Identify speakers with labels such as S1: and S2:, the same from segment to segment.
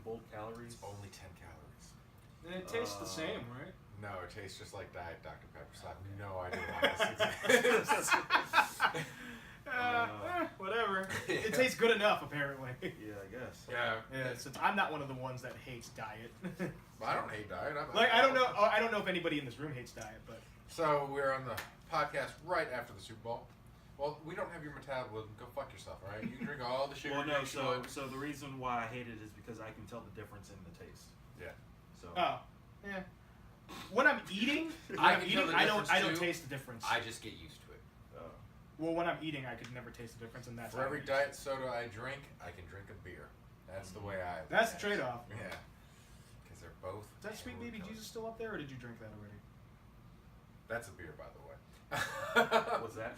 S1: bulk calories.
S2: It's only 10 calories.
S3: And it tastes the same, right?
S2: No, it tastes just like Diet Dr. Pepper, so I have no idea why this exists.
S3: Whatever. It tastes good enough, apparently.
S1: Yeah, I guess.
S3: Yeah. Since I'm not one of the ones that hates diet.
S2: Well, I don't hate diet.
S3: I don't know. I don't know if anybody in this room hates diet, but.
S2: So we're on the podcast right after the Super Bowl. Well, we don't have your metabolism. Go fuck yourself, all right? You can drink all the sugar.
S1: Well, no. So the reason why I hate it is because I can tell the difference in the taste.
S2: Yeah.
S1: So.
S3: Oh. Yeah. When I'm eating, I don't taste the difference.
S4: I just get used to it.
S3: Well, when I'm eating, I could never taste the difference, and that's
S2: for every diet soda I drink, I can drink a beer. That's the way I.
S3: That's the trade-off.
S2: Yeah. Because they're both.
S3: Is that Sweet Baby Jesus still up there, or did you drink that already?
S2: That's a beer, by the way.
S1: What's that?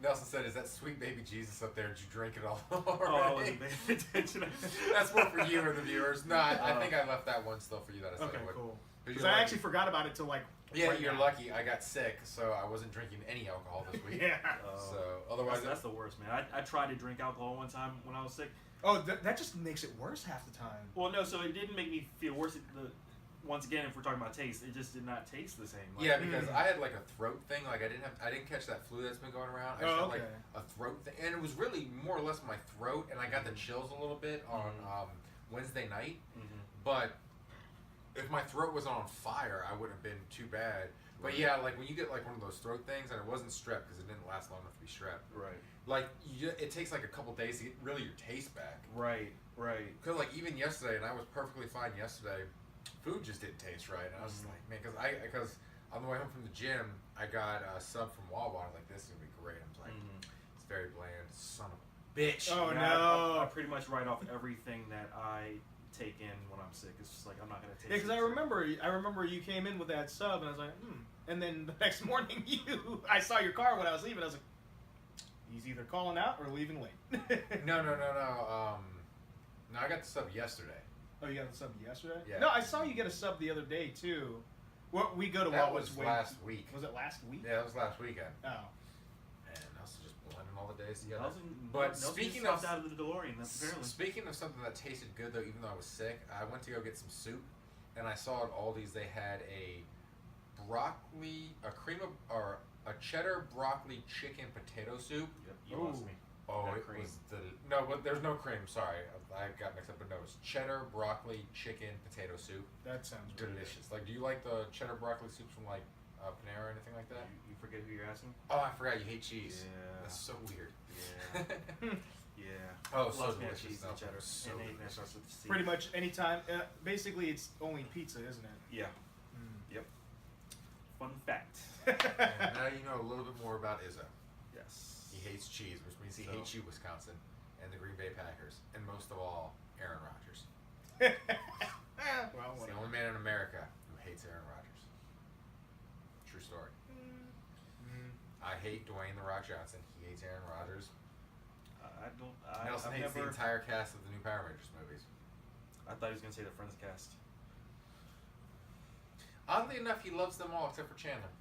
S2: Nelson said, "Is that Sweet Baby Jesus up there? Did you drink it all already?"
S1: Oh, I wasn't paying attention.
S2: That's more for you and the viewers. No, I think I left that one still for you. That I said
S3: okay,
S2: I would.
S3: Cool.
S2: Because
S3: I actually forgot about it till like.
S2: Yeah,
S3: right
S2: you're
S3: now.
S2: lucky. I got sick, so I wasn't drinking any alcohol this week.
S3: Yeah.
S2: So otherwise,
S1: that's the worst, man. I tried to drink alcohol one time when I was sick.
S3: Oh, that just makes it worse half the time.
S1: Well, no, so it didn't make me feel worse. Once again, if we're talking about taste, it just did not taste the same. Like,
S2: yeah, because I had like a throat thing. Like I didn't catch that flu that's been going around. I just had like a throat thing, and it was really more or less my throat, and I got the chills a little bit on Wednesday night. But if my throat wasn't on fire, I wouldn't have been too bad. But yeah, like when you get like one of those throat things, and it wasn't strep because it didn't last long enough to be strep.
S1: Right.
S2: Like it takes like a couple days to get really your taste back.
S1: Right.
S2: Because like even yesterday, and I was perfectly fine yesterday, food just didn't taste right. And I was just like, man, because on the way home from the gym, I got a sub from Wawa. I was like, this is gonna be great. I was like, it's very bland. Son of a bitch.
S3: Oh
S1: yeah,
S3: no!
S1: I pretty much write off everything that I take in when I'm sick. It's just like I'm not gonna taste.
S3: Yeah, because I remember you came in with that sub, and I was like, And then the next morning, I saw your car when I was leaving. I was like, he's either calling out or leaving late.
S2: No. No, I got the sub yesterday.
S3: Oh, you got the sub yesterday?
S2: Yeah.
S3: No, I saw you get a sub the other day too. What we go to?
S2: That
S3: what
S2: was last week.
S3: Was it last week?
S2: Yeah, it was last weekend.
S3: Oh.
S2: And I was just blending all the days together.
S1: But
S2: But speaking of
S1: out of the DeLorean, apparently.
S2: Speaking of something that tasted good though, even though I was sick, I went to go get some soup, and I saw at Aldi's they had a cheddar broccoli chicken potato soup.
S1: Yep, you lost me.
S2: Oh,
S1: That
S2: it
S1: cream.
S2: was no, but there's no cream. Sorry, I got mixed up. But no, it's cheddar broccoli chicken potato soup.
S3: That sounds
S2: delicious. Like, do you like the cheddar broccoli soups from like Panera or anything like that?
S1: You forget who you're asking?
S2: Oh, I forgot you hate cheese.
S1: Yeah.
S2: That's so weird.
S1: Yeah. Yeah.
S2: Oh, so
S1: Loves me
S2: delicious.
S1: cheese and cheddar.
S2: So
S1: and anything that
S2: delicious.
S1: starts with C.
S3: Pretty much anytime. Basically, it's only pizza, isn't it?
S1: Yeah. Yep. Fun fact.
S2: And now you know a little bit more about Izzo.
S1: Yes.
S2: He hates cheese, which means he hates you, Wisconsin, and the Green Bay Packers, and most of all, Aaron Rodgers.
S3: Well,
S2: He's the only man in America who hates Aaron Rodgers. True story. I hate Dwayne The Rock Johnson. He hates Aaron Rodgers. Nelson hates the entire cast of the new Power Rangers movies.
S1: I thought he was going to say the Friends cast.
S2: Oddly enough, he loves them all except for Chandler.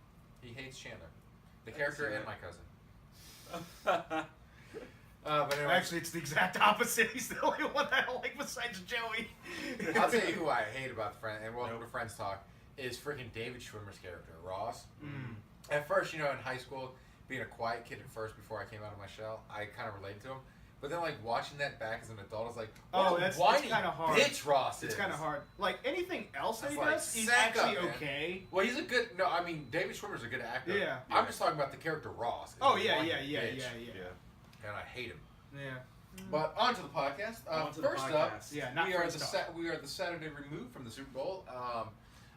S2: He hates Chandler, the character and my cousin. But anyway,
S3: actually, it's the exact opposite. He's the only one that I don't like besides Joey.
S2: I'll tell you who I hate about the Friends, and welcome to Friends Talk, is freaking David Schwimmer's character, Ross. At first, in high school, being a quiet kid at first before I came out of my shell, I kind of related to him. But then, watching that back as an adult, I was like,
S3: that's
S2: whiny
S3: kind of hard.
S2: Bitch Ross is.
S3: It's kind of hard. Like, anything else that he
S2: like,
S3: does, he's
S2: sack
S3: actually
S2: up, man.
S3: okay.
S2: Well, he's a good... No, I mean, David Schwimmer's a good actor.
S3: Yeah.
S2: I'm just talking about the character Ross.
S3: Oh,
S2: He's a
S3: yeah.
S2: whiny bitch.
S1: Yeah.
S2: And I hate him.
S3: Yeah.
S2: But on to the podcast. First up,
S3: not
S2: we are
S3: we
S2: the Saturday removed from the Super Bowl.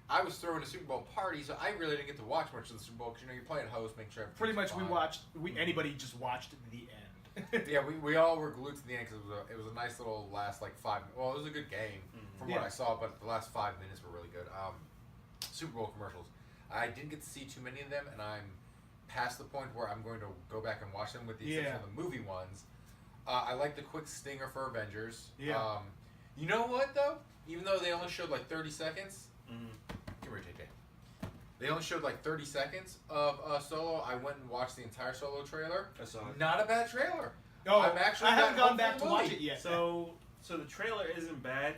S2: I was throwing a Super Bowl party, so I really didn't get to watch much of the Super Bowl because you're playing host, make sure.
S3: Pretty much,
S2: fine.
S3: Anybody just watched the end.
S2: Yeah, we all were glued to the end because it was a nice little last 5 minutes. Well, it was a good game from what I saw, but the last 5 minutes were really good. Super Bowl commercials. I didn't get to see too many of them, and I'm past the point where I'm going to go back and watch them with the exception of the movie ones. I like the quick stinger for Avengers.
S3: Yeah.
S2: You know what, though? Even though they only showed 30 seconds. Come here, JJ. They only showed 30 seconds of Solo. I went and watched the entire Solo trailer.
S1: I saw it.
S2: Not a bad trailer.
S3: Oh, I haven't gone back to watch it yet.
S1: So the trailer isn't bad,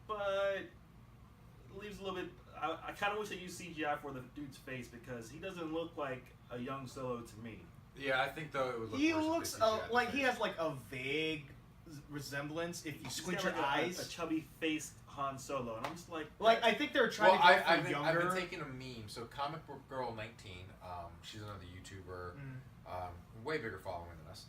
S1: but it leaves a little bit. I kind of wish they used CGI for the dude's face because he doesn't look like a young Solo to me.
S2: Yeah, I think though it would look.
S3: He
S2: worse if
S3: looks
S2: they CGI'd
S3: like
S2: the
S3: he
S2: face.
S3: has like a vague resemblance if you squint your
S1: got like
S3: eyes.
S1: a chubby faced Han Solo, and I'm just like,
S3: I think they're trying to go for
S2: I've
S3: younger.
S2: been taking a meme. So Comic Book Girl 19, she's another YouTuber, way bigger following than us.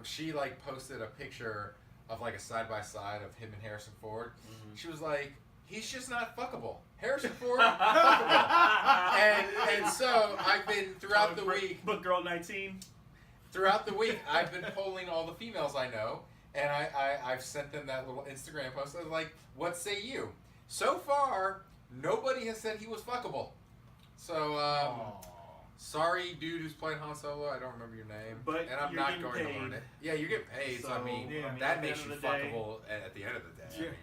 S2: She like posted a picture of like a side by side of him and Harrison Ford. She was like, he's just not fuckable. Harrison Ford, fuckable. and so I've been throughout the week.
S1: Book Girl 19.
S2: Throughout the week, I've been polling all the females I know, and I've sent them that little Instagram post. I was like, what say you? So far, nobody has said he was fuckable. So, sorry, dude who's playing Han Solo. I don't remember your name.
S1: But
S2: and I'm
S1: you're
S2: not
S1: getting
S2: going to
S1: paid.
S2: learn it. Yeah, you get paid, so I mean, that makes you fuckable at the end of the day.
S1: Yeah.
S2: I mean,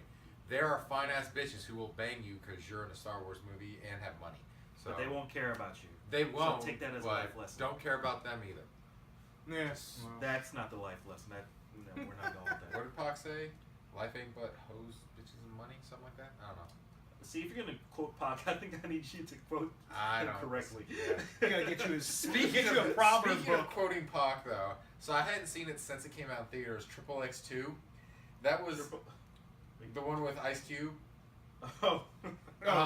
S2: there are fine-ass bitches who will bang you because you're in a Star Wars movie and have money. So
S1: But they won't care about you.
S2: They won't.
S1: So take that as a
S2: but
S1: life lesson.
S2: don't care about them either.
S3: Yes.
S1: That's not the life lesson. No, we're not going with that.
S2: What did Pac say? Life ain't but hoes, bitches, and money? Something like that? I don't know.
S1: See, if you're gonna quote Pac, I think I need you to quote him correctly.
S2: Yeah.
S3: I gotta get you a
S2: Speaking
S3: a proverb
S2: speaking of
S3: book.
S2: quoting Pac, though, so I hadn't seen it since it came out in theaters. XXX2, that was the one with Ice Cube.
S1: Oh,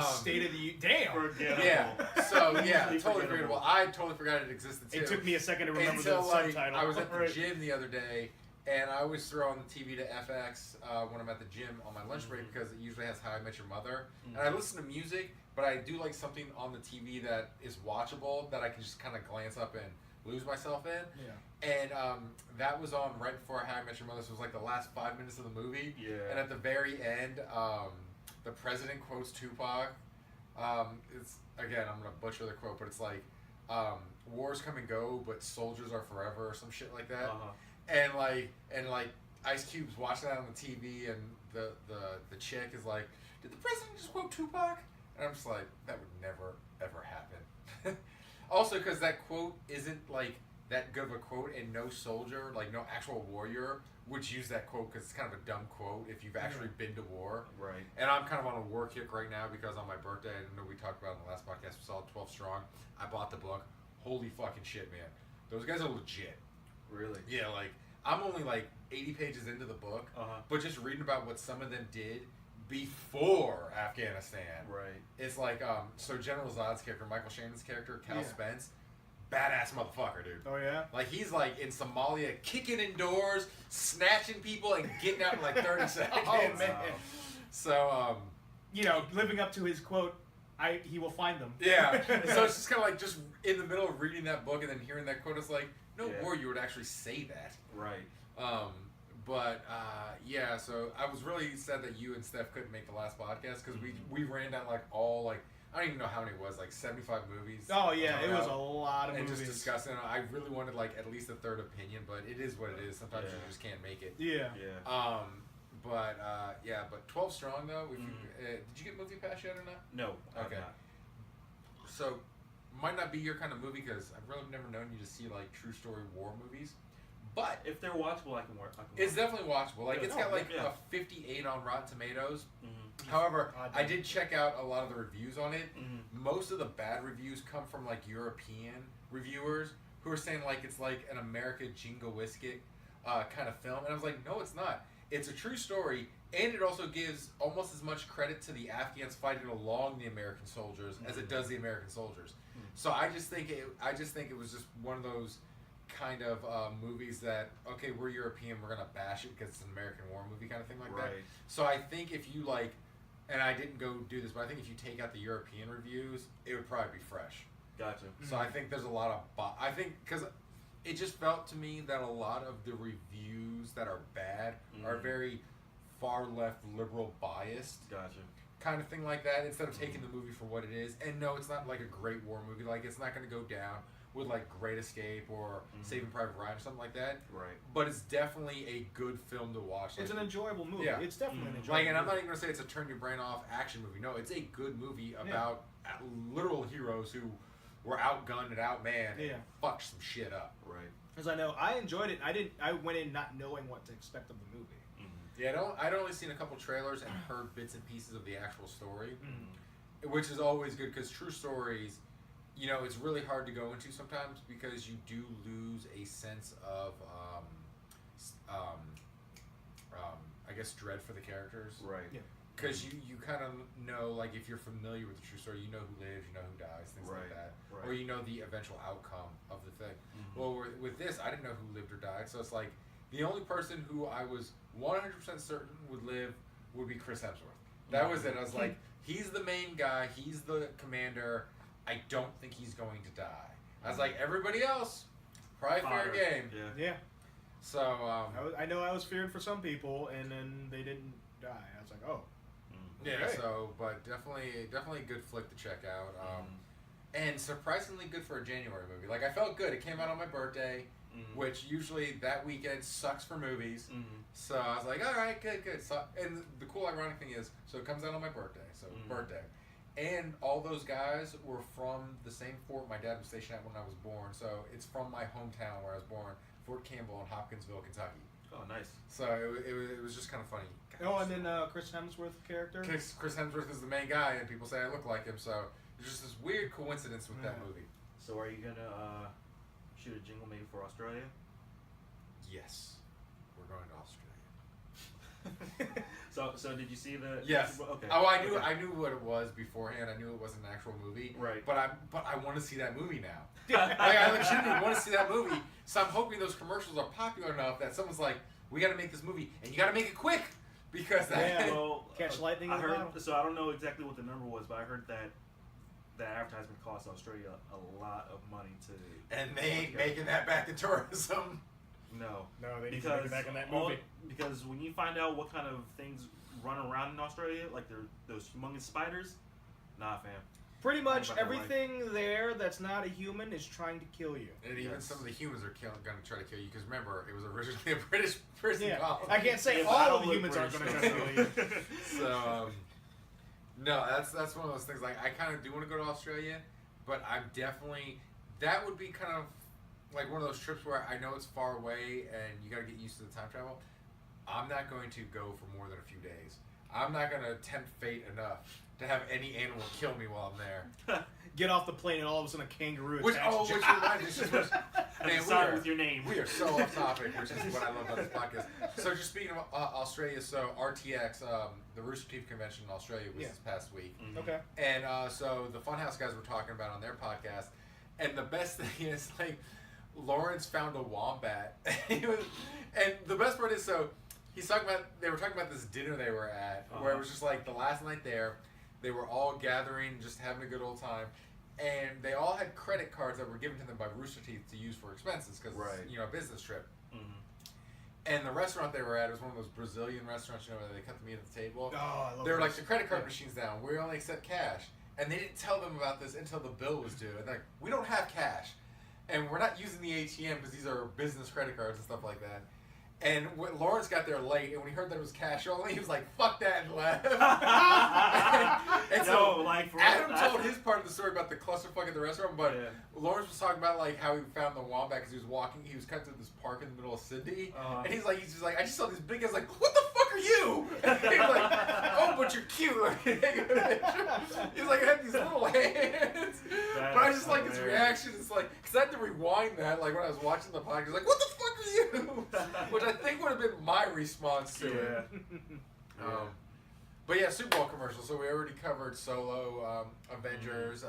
S3: State of the damn.
S1: forgettable.
S2: Yeah. So yeah,
S1: Easily
S2: totally forgettable. I totally forgot it existed too.
S3: It took me a second to remember
S2: until
S3: the
S2: like
S3: subtitle.
S2: I was at the
S1: Right.
S2: gym the other day, and I always throw on the TV to FX when I'm at the gym on my lunch break because it usually has How I Met Your Mother, and I listen to music, but I do like something on the TV that is watchable that I can just kind of glance up and lose myself in.
S3: Yeah.
S2: And that was on right before How I Met Your Mother. So it was like the last 5 minutes of the movie.
S1: Yeah.
S2: And at the very end, the president quotes Tupac. It's again, I'm gonna butcher the quote, but it's like, "Wars come and go, but soldiers are forever," or some shit like that. And like Ice Cube's watching that on the TV, and the chick is like, "Did the president just quote Tupac?" And I'm just like, that would never ever happen. Also, because that quote isn't like that good of a quote, and no soldier, like no actual warrior, would use that quote because it's kind of a dumb quote if you've actually been to war.
S1: Right.
S2: And I'm kind of on a war kick right now because on my birthday, I know we talked about it in the last podcast, we saw 12 Strong. I bought the book. Holy fucking shit, man. Those guys are legit.
S1: Really?
S2: Yeah, like, I'm only like 80 pages into the book, but just reading about what some of them did before Afghanistan.
S1: Right.
S2: It's like, so General Zod's character, Michael Shannon's character, Cal Spence, badass motherfucker, dude.
S3: Oh yeah.
S2: Like, he's like in Somalia kicking in doors, snatching people, and getting out in like 30 seconds.
S3: Oh man.
S2: So,
S3: You know, living up to his quote, he will find them.
S2: yeah. So it's just kind of like just in the middle of reading that book and then hearing that quote, it's like, no warrior would actually say that.
S1: Right.
S2: Yeah, so I was really sad that you and Steph couldn't make the last podcast because we ran down like all like, I don't even know how many it was, like 75 movies.
S3: Oh yeah, it was a lot of
S2: and
S3: movies.
S2: just discussing it. I really wanted like at least a third opinion, but it is what it is. Sometimes you just can't make it.
S3: Yeah.
S1: Yeah.
S2: But 12 Strong though. If you, did you get Movie Pass yet or not?
S1: No.
S2: Okay. So, might not be your kind of movie because I've really never known you to see like true story war movies. But
S1: if they're watchable, I can watch.
S2: It's definitely watchable. Like it's got like
S1: yeah.
S2: a 58 on Rotten Tomatoes. However, I did check out a lot of the reviews on it. Most of the bad reviews come from like European reviewers who are saying like it's like an America jingoistic kind of film, and I was like, no, it's not. It's a true story, and it also gives almost as much credit to the Afghans fighting along the American soldiers as it does the American soldiers. So I just think it was just one of those kind of movies that, okay, we're European, we're gonna bash it because it's an American war movie kind of thing like that. So I think if you like, and I didn't go do this, but I think if you take out the European reviews, it would probably be fresh.
S1: Gotcha.
S2: So I think there's a lot of I think because it just felt to me that a lot of the reviews that are bad are very far left liberal biased.
S1: Gotcha.
S2: Kind of thing like that, instead of taking the movie for what it is. And no, it's not like a great war movie. Like, it's not going to go down with like Great Escape or Saving Private Ryan or something like that.
S1: Right.
S2: But it's definitely a good film to watch.
S3: It's
S2: like,
S3: an enjoyable movie.
S2: Yeah.
S3: It's definitely an enjoyable
S2: like, and I'm
S3: movie.
S2: not even going to say it's a turn your brain off action movie. No, it's a good movie about literal heroes who were outgunned and outmanned and fucked some shit up.
S1: Right.
S3: Because I know I enjoyed it. I went in not knowing what to expect of the movie.
S2: Yeah, I'd only seen a couple trailers and heard bits and pieces of the actual story, which is always good because true stories, you know, it's really hard to go into sometimes because you do lose a sense of, I guess, dread for the characters.
S1: Right.
S3: Yeah.
S2: Because you kind of know, like, if you're familiar with the true story, you know who lives, you know who dies, things like that.
S1: Right.
S2: Or you know the eventual outcome of the thing. Well, with this, I didn't know who lived or died, so it's like, the only person who I was 100% certain would live would be Chris Hemsworth. That was it. I was like, he's the main guy, he's the commander, I don't think he's going to die. I was like, everybody else, probably fair game.
S3: Yeah.
S2: So,
S3: I know I was feared for some people, and then they didn't die. I was like, oh.
S2: yeah,
S3: okay.
S2: so, but definitely a good flick to check out. And surprisingly good for a January movie. Like, I felt good. It came out on my birthday, which usually that weekend sucks for movies. So I was like, all right, good. So, and the cool ironic thing is, so it comes out on my birthday, birthday. And all those guys were from the same fort my dad was stationed at when I was born. So it's from my hometown where I was born, Fort Campbell in Hopkinsville, Kentucky.
S1: Oh, nice.
S2: So it was just kind of funny.
S3: Oh, and then Chris Hemsworth character?
S2: Chris Hemsworth is the main guy, and people say I look like him, so there's just this weird coincidence with that movie.
S1: So are you going to shoot a jingle maybe for Australia?
S2: Yes. We're going to Australia.
S1: So did you see the?
S2: Yes.
S1: Okay.
S2: Oh, I knew what it was beforehand. I knew it wasn't an actual movie.
S1: Right.
S2: But I want to see that movie now. Like, I legitimately want to see that movie. So I'm hoping those commercials are popular enough that someone's like, we got to make this movie, and you got to make it quick because that.
S1: Well,
S3: catch lightning.
S1: I heard. So I don't know exactly what the number was, but I heard that advertisement cost Australia a lot of money to.
S2: And they ain't making that back in tourism.
S1: No,
S3: they need to make it back in that movie.
S1: Because when you find out what kind of things run around in Australia, like those humongous spiders, nah, fam.
S3: Pretty much everything there that's not a human is trying to kill you.
S2: And even some of the humans are going to try to kill you because remember, it was originally a British prison colony.
S3: I can't say all the humans aren't going to try to kill you.
S2: So, no, that's one of those things. Like, I kind of do want to go to Australia, but I'm definitely that would be kind of like one of those trips where I know it's far away and you got to get used to the time travel. I'm not going to go for more than a few days. I'm not going to tempt fate enough to have any animal kill me while I'm there.
S3: Get off the plane and all of a sudden a kangaroo
S2: Which
S3: attached
S2: reminds me,
S1: man, with your name.
S2: We are so off topic, which is what I love about this podcast. So just speaking of Australia, so RTX, the Rooster Teeth convention in Australia was this past week.
S3: Okay.
S2: And so the Funhouse guys were talking about on their podcast, and the best thing is, like, Lawrence found a wombat. And the best part is, so they were talking about this dinner they were at, where it was just like the last night there, they were all gathering, just having a good old time, and they all had credit cards that were given to them by Rooster Teeth to use for expenses, because it's, a business trip. And the restaurant they were at was one of those Brazilian restaurants, where they cut the meat at the table.
S3: Oh, I love
S2: they were like, the credit card machine's down, we only accept cash. And they didn't tell them about this until the bill was due. And they're like, we don't have cash. And we're not using the ATM because these are business credit cards and stuff like that. And when Lawrence got there late, and when he heard that it was cash only, he was like, fuck that, and left. and so Adam told his part of the story about the clusterfuck at the restaurant, but Lawrence was talking about like how he found the wombat because he was cut through this park in the middle of Sydney, and he's just like, I just saw these big guys, like, what the fuck are you? And he was like, oh, but you're cute. He's like, I have these little hands. But I just like his reaction. It's like, because I had to rewind that, like when I was watching the podcast, like, what the fuck are you? Which I think would have been my response to it. But yeah, Super Bowl commercial. So we already covered Solo, Avengers,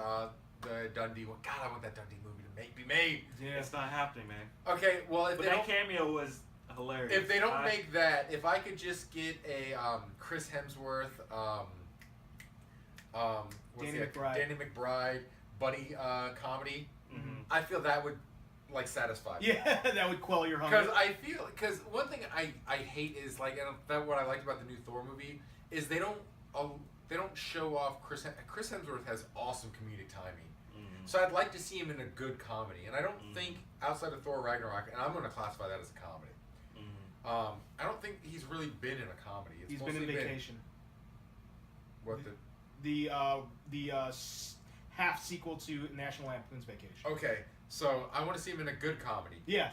S2: the Dundee one. God, I want that Dundee movie to be made.
S1: Yeah, it's not happening, man.
S2: Okay, well, if
S1: that cameo was hilarious.
S2: If they don't make that, if I could just get a Chris Hemsworth, Danny McBride buddy comedy, I feel that would like satisfy me.
S3: Yeah, that would quell your hunger.
S2: Because one thing I hate is like, and that what I liked about the new Thor movie is they don't show off Chris Hemsworth has awesome comedic timing. So I'd like to see him in a good comedy, and I don't think outside of Thor Ragnarok, and I'm going to classify that as a comedy. I don't think he's really been in a comedy.
S3: He's been in Vacation.
S2: What
S3: the half sequel to National Lampoon's Vacation.
S2: Okay, so I want to see him in a good comedy.
S3: Yeah,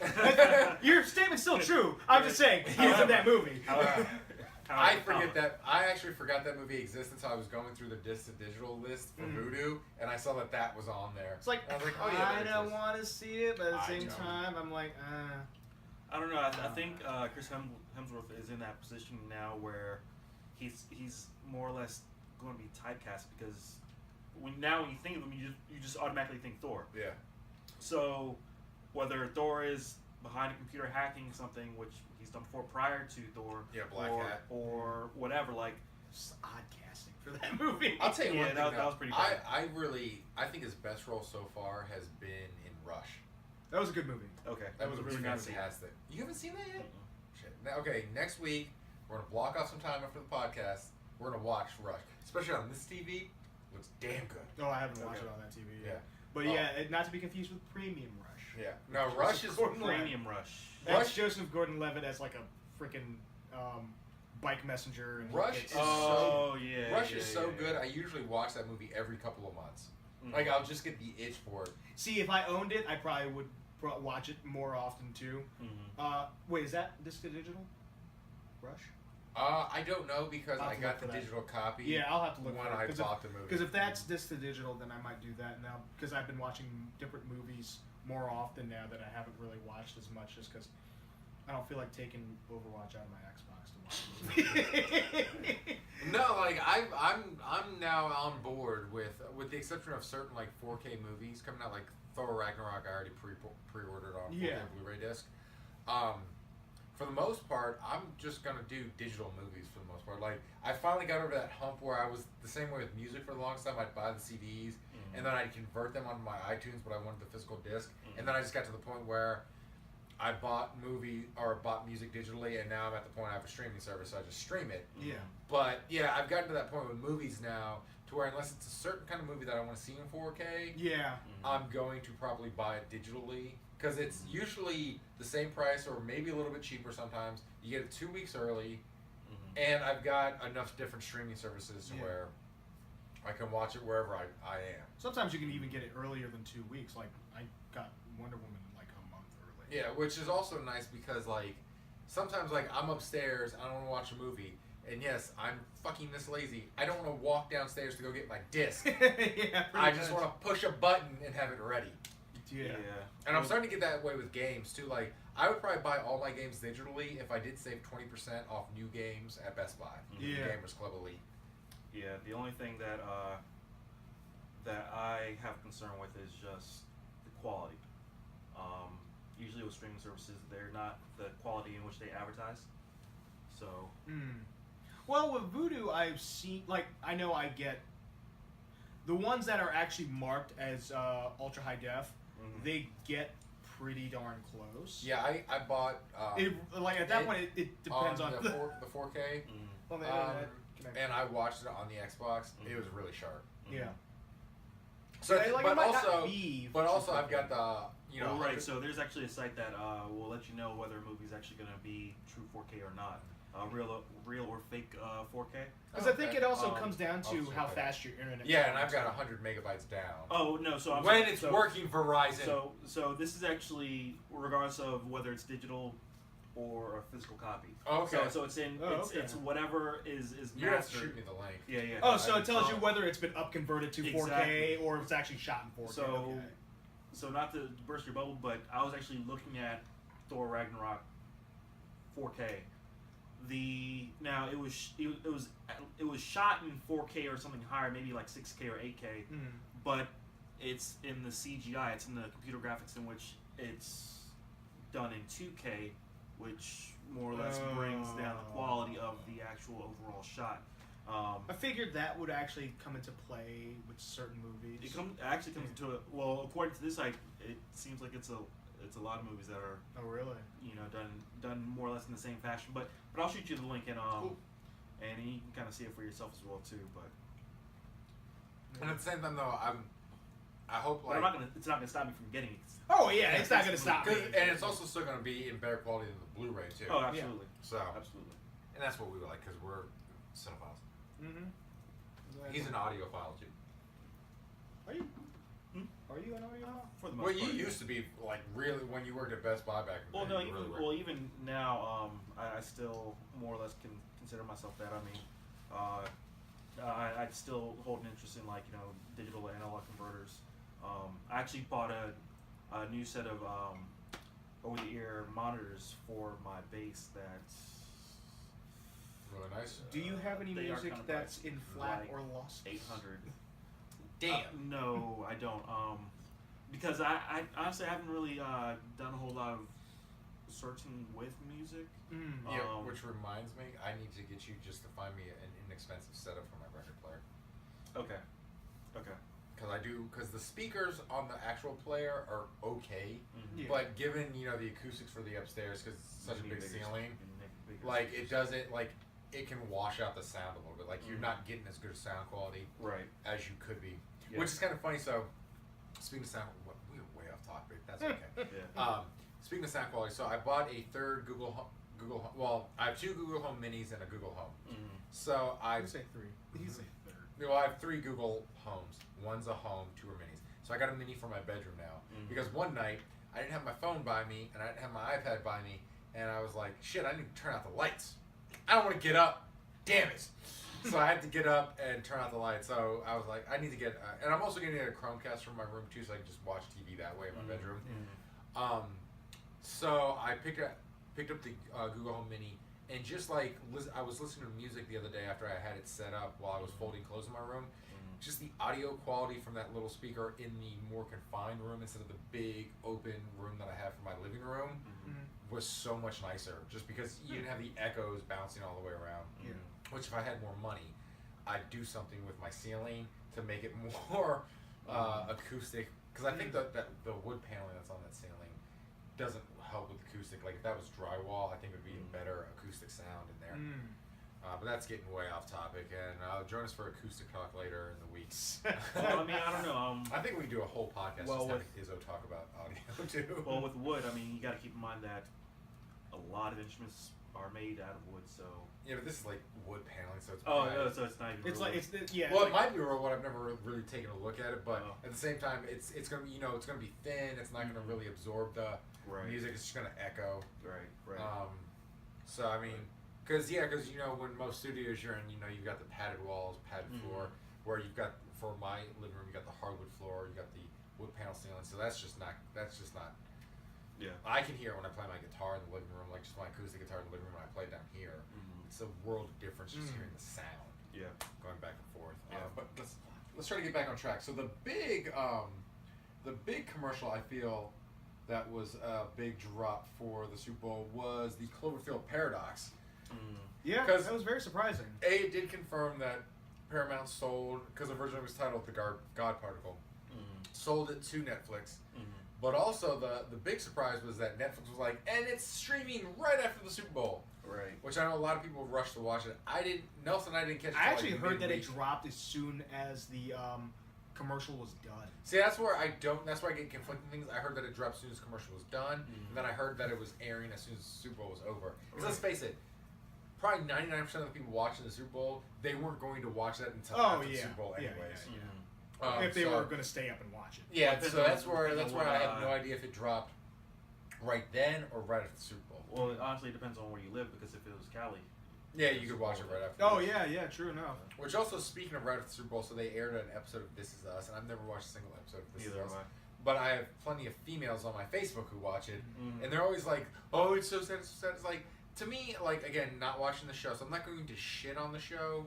S3: your statement's still true. I'm just saying he was in that movie.
S2: I actually forgot that movie existed, so I was going through the disc to digital list for Voodoo, and I saw that was on there.
S3: It's like,
S2: I was like,
S3: I don't want to see it, but at the same time, I'm like,
S1: I don't know. I think Chris Hemsworth is in that position now where he's more or less going to be typecast because when you think of him, you just automatically think Thor.
S2: Yeah. So
S1: whether Thor is behind a computer hacking something, which he's done before prior to Thor,
S2: Black Hat,
S1: or whatever, like
S3: just odd casting for that movie.
S2: I'll tell you one thing.
S1: That was pretty bad.
S2: I think his best role so far has been in Rush.
S3: That was a good movie.
S1: Okay,
S2: that was really fantastic. You haven't seen that yet?
S1: Mm-hmm.
S2: Shit. Now, okay, next week we're gonna block off some time after the podcast. We're gonna watch Rush, especially on this TV. Looks damn good.
S3: No, I haven't watched it on that TV yet.
S2: Yeah.
S3: But not to be confused with Premium Rush.
S2: Yeah. No, Rush is
S1: Premium Rush.
S3: That's Joseph Gordon-Levitt as like a freaking bike messenger. And
S2: Rush is so good. I usually watch that movie every couple of months. Like I'll just get the itch for it.
S3: See, if I owned it, I probably would watch it more often too. Wait, is that disc to digital? Rush?
S2: I don't know because I got the digital copy.
S3: Yeah, I'll have to look
S2: when
S3: for it.
S2: I bought the movie.
S3: Because if that's disc to digital, then I might do that now. Because I've been watching different movies more often now that I haven't really watched as much, just because I don't feel like taking Overwatch out of my Xbox to watch the movie.
S2: No, like I'm now on board with the exception of certain like 4K movies coming out, like Thor Ragnarok. I already pre-ordered on 4K Blu-ray disc. For the most part, I'm just gonna do digital movies for the most part. Like I finally got over that hump where I was the same way with music for the longest time. I'd buy the CDs and then I'd convert them onto my iTunes, but I wanted the physical disc. And then I just got to the point where I bought music digitally, and now I'm at the point I have a streaming service, so I just stream it.
S3: Yeah.
S2: But yeah, I've gotten to that point with movies now, to where unless it's a certain kind of movie that I want to see in 4K, I'm going to probably buy it digitally. Because it's usually the same price or maybe a little bit cheaper sometimes. You get it 2 weeks early, and I've got enough different streaming services to where I can watch it wherever I am.
S3: Sometimes you can even get it earlier than 2 weeks. Like, I got Wonder Woman like a month early.
S2: Yeah, which is also nice because, like, sometimes, like, I'm upstairs, I don't want to watch a movie, and yes, I'm fucking this lazy. I don't want to walk downstairs to go get my disc. I just want to push a button and have it ready.
S3: Yeah.
S2: And I'm starting to get that way with games too. Like I would probably buy all my games digitally if I did save 20% off new games at Best Buy. Gamers Club Elite.
S1: Yeah, the only thing that I have concern with is just the quality. Usually with streaming services, they're not the quality in which they advertise. So.
S3: Well, with Voodoo, I've seen I know I get the ones that are actually marked as ultra high def. They get pretty darn close.
S2: Yeah, I bought.
S3: At that point, it depends on
S2: the 4K. And I watched it on the Xbox. It was really sharp.
S3: Yeah.
S2: So, but also, I've got the
S1: right. So there's actually a site that will let you know whether a movie's actually going to be true 4K or not. Real or fake 4K?
S3: Because I think it also comes down to how fast your internet.
S2: Yeah, and I've got 100 megabytes down.
S1: Oh no! So
S2: it's working Verizon.
S1: So this is actually regardless of whether it's digital or a physical copy.
S2: Oh, okay.
S1: So it's in it's whatever is
S2: you have to shoot me the link.
S1: Yeah.
S3: Oh, so it tells you whether it's been up converted to 4K or if it's actually shot in 4K.
S1: So not to burst your bubble, but I was actually looking at Thor Ragnarok 4K. It was shot in 4K or something higher, maybe like 6K or 8K, but it's in the CGI, it's in the computer graphics in which it's done in 2K, which more or less brings down the quality of the actual overall shot.
S3: I figured that would actually come into play with certain movies.
S1: It actually comes into it. Well, according to this site, it seems like it's a lot of movies that are done more or less in the same fashion. But I'll shoot you the link and
S3: cool.
S1: And you can kind of see it for yourself as well too. But
S2: and at the same time though, I hope like
S1: it's not gonna stop me from getting it.
S3: Oh yeah, it's not gonna stop me.
S2: And it's also still gonna be in better quality than the Blu-ray too.
S1: Oh, absolutely.
S2: Yeah. So
S1: absolutely.
S2: And that's what we like because we're cinephiles.
S3: Exactly.
S2: He's an audiophile too.
S3: Are you? Are you an audio hall?
S1: For the most
S2: Well,
S1: part,
S2: you used to be like really when you worked at Best Buy back in the
S1: Well,
S2: day.
S1: no,
S2: you
S1: even
S2: really were.
S1: even now, I still more or less can consider myself that. I mean, I still hold an interest in, like, digital to analog converters. I actually bought a new set of over-the-ear monitors for my bass. That's
S2: Really nice.
S3: Do you have any
S1: They are
S3: music
S1: kinda
S3: that's in flat
S1: like
S3: or lost?
S1: 800.
S2: Damn.
S1: No, I don't. Because I honestly haven't really done a whole lot of searching with music.
S2: Yeah, which reminds me, I need to get you just to find me an inexpensive setup for my record player.
S1: Okay.
S2: Because the speakers on the actual player are okay,
S1: Mm-hmm.
S3: Yeah.
S2: but given the acoustics for the upstairs, because it's such a big ceiling, like it
S1: does.
S2: doesn't it can wash out the sound a little bit. Like you're not getting as good a sound quality
S1: Right.
S2: as you could be,
S1: Yeah.
S2: which is kind of funny. So speaking of sound, we are way off topic. That's okay.
S1: Yeah.
S2: Speaking of sound quality, so I bought a third Google Home. Well, I have two Google Home Minis and a Google Home.
S1: Mm-hmm.
S2: So I
S3: You say 3. You say third.
S2: Well, I have 3 Google Homes. One's a home, 2 are minis. So I got a mini for my bedroom now.
S1: Mhm.
S2: Because one night, I didn't have my phone by me, and I didn't have my iPad by me, and I was like, shit, I need to turn out the lights. I don't want to get up. Damn it. So I had to get up and turn out the lights. So I was like, I need to get... and I'm also getting a Chromecast from my room, too, so I can just watch TV that way in my bedroom. So I picked up the Google Home Mini, and just I was listening to music the other day after I had it set up while I was folding clothes in my room. Just the audio quality from that little speaker in the more confined room instead of the big open room that I have for my living room was so much nicer. Just because you didn't have the echoes bouncing all the way around.
S3: Yeah.
S2: Which if I had more money, I'd do something with my ceiling to make it more acoustic. Because I think that the wood paneling that's on that ceiling doesn't help with acoustic. Like if that was drywall, I think it would be a better acoustic sound in there. But that's getting way off topic, and join us for acoustic talk later in the weeks.
S1: Well, I mean, I don't know.
S2: I think we can do a whole podcast
S1: Well,
S2: just having Izzo talk about audio too.
S1: Well, with wood, I mean, you got to keep in mind that a lot of instruments are made out of wood, so.
S2: Yeah, but this is like wood paneling, so it's.
S1: Oh, no, so it's not even.
S3: It's
S1: really.
S3: like yeah.
S2: Well,
S3: it's
S2: it might be real wood. I've never really taken a look at it, but
S1: Oh.
S2: at the same time, it's gonna be it's gonna be thin. It's not gonna really absorb the
S1: Right.
S2: music. It's just gonna echo.
S1: Right.
S2: So I mean, because when most studios you're in, you've got the padded walls, padded floor, where you've got for my living room, you got the hardwood floor, you got the wood panel ceiling. So that's just not.
S1: Yeah.
S2: I can hear it when I play my guitar in the living room, like just my acoustic guitar in the living room when I play it down here. It's a world of difference just hearing the sound.
S1: Yeah.
S2: Going back and forth.
S1: Yeah.
S2: But let's try to get back on track. So the big commercial I feel that was a big drop for the Super Bowl was the Cloverfield Paradox.
S3: Yeah,
S2: 'Cause-
S3: that was very surprising.
S2: It did confirm that Paramount sold, because originally it was titled The God Particle, sold it to Netflix. But also the big surprise was that Netflix was like, and it's streaming right after the Super Bowl.
S1: Right.
S2: Which I know a lot of people rushed to watch it. Nelson and I didn't catch it.
S3: I actually heard that it
S2: midweek.
S3: dropped as soon as the commercial was done.
S2: See, that's where I get conflicting things. I heard that it dropped as soon as the commercial was done, and then I heard that it was airing as soon as the Super Bowl was over. Because let's face it, probably 99% of the people watching the Super Bowl, they weren't going to watch that until after the Super Bowl anyways.
S3: If they were going to stay up and watch it.
S2: Yeah,
S1: Well,
S2: so that's where I have
S1: what,
S2: no idea if it dropped right then or right after the Super Bowl.
S1: Well, it honestly depends on where you live, because if it was Cali.
S2: Yeah, you could watch it right after.
S3: Oh yeah, true enough.
S2: Which also, speaking of right after the Super Bowl, so they aired an episode of This Is Us, and I've never watched a single episode of This
S1: Neither
S2: Is Us.
S1: have I.
S2: But I have plenty of females on my Facebook who watch it, and they're always like, "Oh, it's so sad, it's so sad." It's like, to me, like, again, not watching the show, so I'm not going to shit on the show.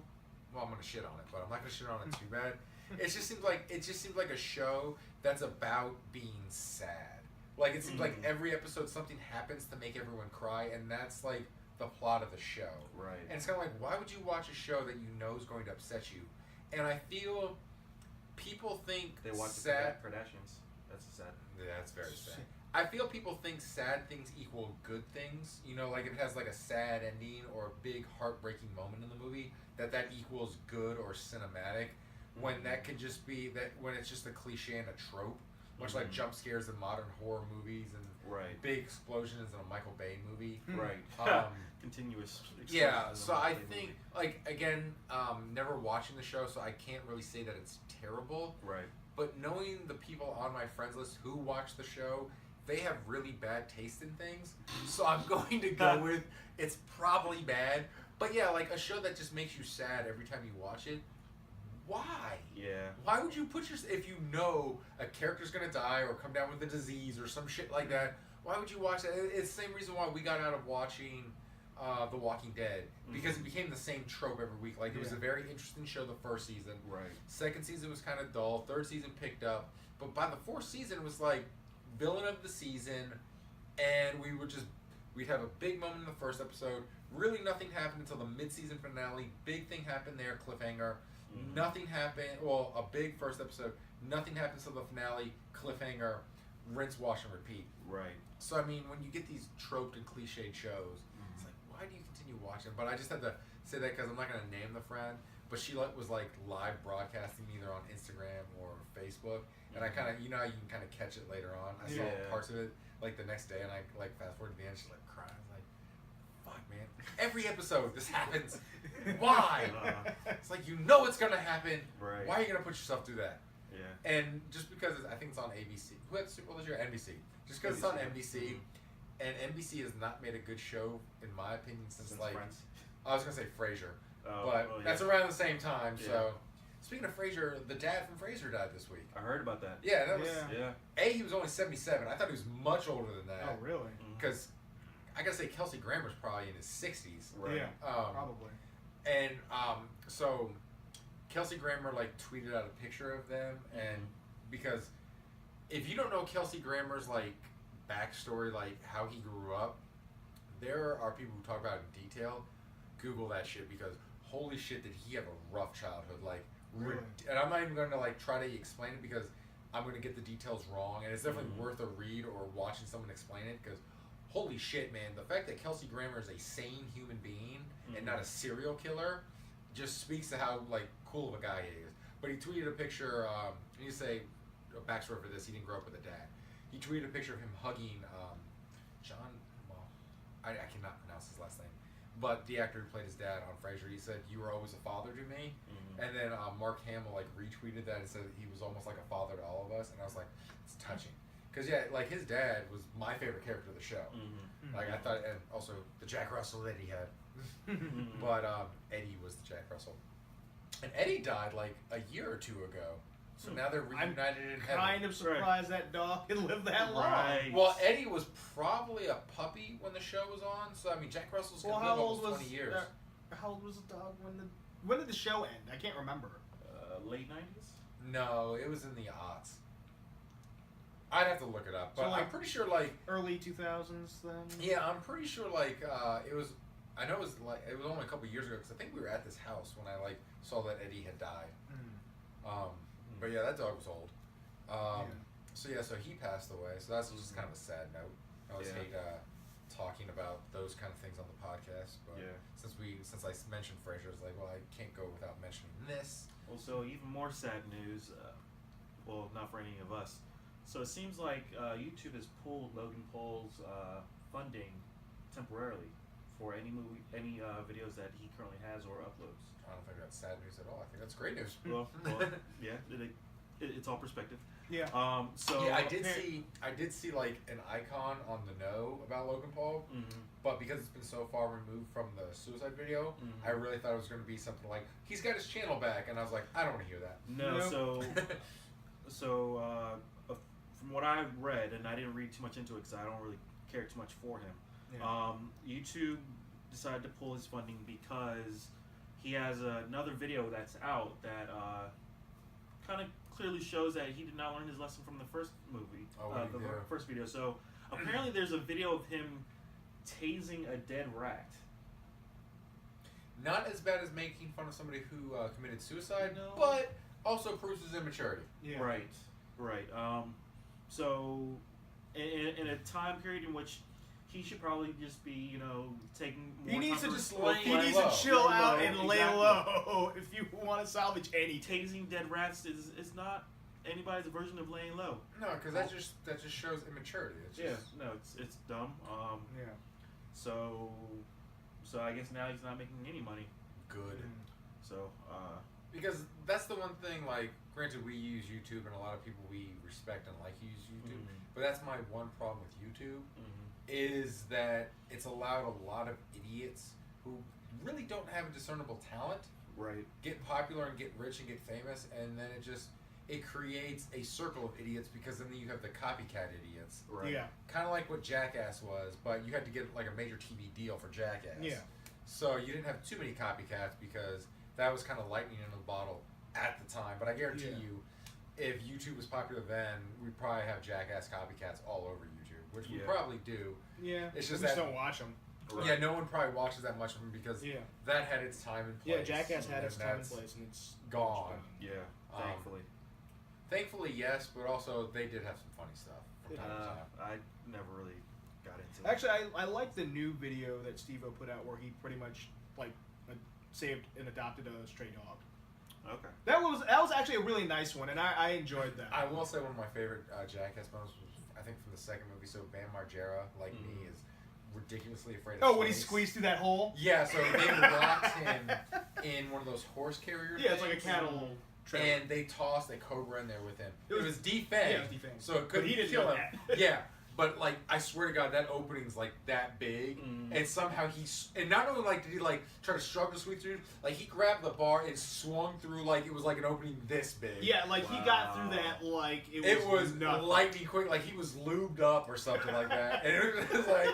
S2: Well, I'm going to shit on it, but I'm not going to shit on it too bad. It just seems like a show that's about being sad. Like, it seems like every episode something happens to make everyone cry, and that's like the plot of the show.
S1: Right.
S2: And it's kind of like, why would you watch a show that you know is going to upset you? And I feel people think
S1: They watch
S2: sad.
S1: the Kardashians. That's sad.
S2: Yeah, that's very sad. I feel people think sad things equal good things. Like if it has like a sad ending or a big heartbreaking moment in the movie, that equals good or cinematic. When that could just be when it's just a cliche and a trope, much like jump scares in modern horror movies and big explosions in a Michael Bay movie.
S1: Right. Continuous.
S2: Yeah,
S1: explosions
S2: so
S1: in a
S2: I
S1: Michael Bay
S2: think,
S1: movie.
S2: like, again, never watching the show, so I can't really say that it's terrible.
S1: Right.
S2: but knowing the people on my friends list who watch the show, they have really bad taste in things. So I'm going to go with it's probably bad. But yeah, like a show that just makes you sad every time you watch it. Why?
S1: Yeah.
S2: Why would you put if you know a character's gonna die or come down with a disease or some shit like that? Why would you watch that? It's the same reason why we got out of watching The Walking Dead, because it became the same trope every week. Like it was a very interesting show the first season.
S1: Right.
S2: Second season was kind of dull. Third season picked up, but by the fourth season it was like villain of the season, and we'd have a big moment in the first episode. Really, nothing happened until the mid-season finale. Big thing happened there, cliffhanger. Nothing happened. Well, a big first episode. Nothing happens till the finale, cliffhanger, rinse, wash, and repeat.
S1: Right.
S2: So I mean, when you get these troped and cliched shows, it's like, why do you continue watching? But I just had to say that because I'm not gonna name the friend, but she was like live broadcasting either on Instagram or Facebook, and I kind of, you know, you can kind of catch it later on. I saw parts of it like the next day, and I like fast forward to the end. She's like crying. I was like, fuck, man! Every episode this happens. Why? It's like, you know it's gonna happen.
S1: Right.
S2: Why are you gonna put yourself through that?
S1: Yeah.
S2: And just because I think it's on ABC. Who had the Super Bowl this year? NBC. Just because it's on NBC, and NBC has not made a good show, in my opinion, since like
S1: Friends.
S2: I was gonna say Frasier, but that's around the same time.
S1: Yeah.
S2: So, speaking of Frasier, the dad from Frasier died this week.
S1: I heard about that.
S2: Yeah, that was.
S1: Yeah.
S2: He was only 77. I thought he was much older than that.
S3: Oh, really?
S2: Because I gotta say, Kelsey Grammer's probably in his 60s.
S1: Right.
S3: Yeah, probably.
S2: And so Kelsey Grammer like tweeted out a picture of them, and because if you don't know Kelsey Grammer's like backstory, like how he grew up, there are people who talk about it in detail. Google that shit, because holy shit did he have a rough childhood. Like,
S3: really?
S2: And I'm not even going to like try to explain it because I'm going to get the details wrong, and it's definitely worth a read or watching someone explain it, because holy shit, man, the fact that Kelsey Grammer is a sane human being and not a serial killer just speaks to how like cool of a guy he is. But he tweeted a picture, and you say a backstory for this, he didn't grow up with a dad. He tweeted a picture of him hugging John, well, I cannot pronounce his last name, but the actor who played his dad on Frasier. He said, "You were always a father to me." And then Mark Hamill like retweeted that and said he was almost like a father to all of us, and I was like, it's touching. Because yeah, like his dad was my favorite character of the show. Like I thought, and also the Jack Russell that he had. But Eddie was the Jack Russell, and Eddie died like a year or two ago. So now they're reunited in heaven.
S3: Kind of surprised that dog can live that long.
S1: Right.
S2: Well, Eddie was probably a puppy when the show was on, so I mean Jack Russell's gonna live almost 20 years.
S3: How old was the dog when did the show end? I can't remember.
S1: Late 90s?
S2: No, it was in the aughts. I'd have to look it up, but
S3: So, like,
S2: I'm pretty sure like
S3: early 2000s then.
S2: yeah, I'm pretty sure like it was. I know it was only a couple years ago because I think we were at this house when I like saw that Eddie had died. But yeah, that dog was old. So he passed away. So that's just kind of a sad note. I always hate talking about those kind of things on the podcast, but since I mentioned Frasier, I was like, well, I can't go without mentioning this.
S1: Also, even more sad news. Well, not for any of us. So it seems like YouTube has pulled Logan Paul's funding temporarily for any videos that he currently has or uploads.
S2: I don't think that's sad news at all. I think that's great news.
S1: Well yeah, it's all perspective.
S3: Yeah.
S1: So
S2: yeah, I did see like an icon on the know about Logan Paul, but because it's been so far removed from the suicide video, I really thought it was going to be something like he's got his channel back, and I was like, I don't want to hear that.
S1: No, so from what I've read, and I didn't read too much into it because I don't really care too much for him. Yeah. YouTube decided to pull his funding because he has another video that's out that kind of clearly shows that he did not learn his lesson from the first movie, first video. So apparently there's a video of him tasing a dead rat.
S2: Not as bad as making fun of somebody who committed suicide, but also proves his immaturity.
S3: Yeah.
S1: Right. So in a time period in which he should probably just be, taking more
S3: He needs
S1: time
S3: to
S1: to
S3: just
S1: explain.
S3: he needs to chill out and lay low if you want to salvage anything.
S1: Tasing dead rats is not anybody's version of laying low.
S2: No, because that just shows immaturity.
S1: It's dumb. So I guess now he's not making any money.
S2: Good.
S1: So
S2: Because that's the one thing, like, granted, we use YouTube, and a lot of people we respect and like use YouTube, but that's my one problem with YouTube, is that it's allowed a lot of idiots who really don't have a discernible talent get popular and get rich and get famous, and then it creates a circle of idiots, because then you have the copycat idiots.
S3: Yeah.
S2: Kind of like what Jackass was, but you had to get like a major TV deal for Jackass.
S3: Yeah.
S2: So you didn't have too many copycats, because that was kind of lightning in the bottle at the time. But I guarantee you, if YouTube was popular then, we'd probably have Jackass copycats all over YouTube, which we probably do.
S3: Yeah.
S2: It's just
S3: we
S2: that
S3: don't watch them.
S2: Yeah, no one probably watches that much of them, because that had its time and place.
S3: Yeah, Jackass had its time and place, and it's
S2: gone.
S1: Yeah, thankfully.
S2: Thankfully, yes, but also they did have some funny stuff from time to time.
S1: I never really got into it.
S3: Actually, I like the new video that Stevo put out where he pretty much like saved and adopted a stray dog.
S1: Okay.
S3: That was actually a really nice one, and I enjoyed that.
S2: I will say one of my favorite Jackass moments was, I think, from the second movie. So Bam Margera, like me, is ridiculously afraid of snakes.
S3: When he squeezed through that hole?
S2: Yeah, so they locked him in one of those horse carrier things.
S3: Yeah, it's like a cattle trailer.
S2: And they tossed a cobra in there with him. It was defanged.
S3: Yeah, it was defanged.
S2: So it couldn't kill him. Yeah. But, like, I swear to God, that opening's, like, that big. And somehow and not only, like, did he, like, try to struggle to squeeze through, like, he grabbed the bar and swung through, like, it was, like, an opening this big.
S3: Yeah, like, he got through that, like, it was nothing.
S2: Lightning quick, like, he was lubed up or something like that. And it was, like...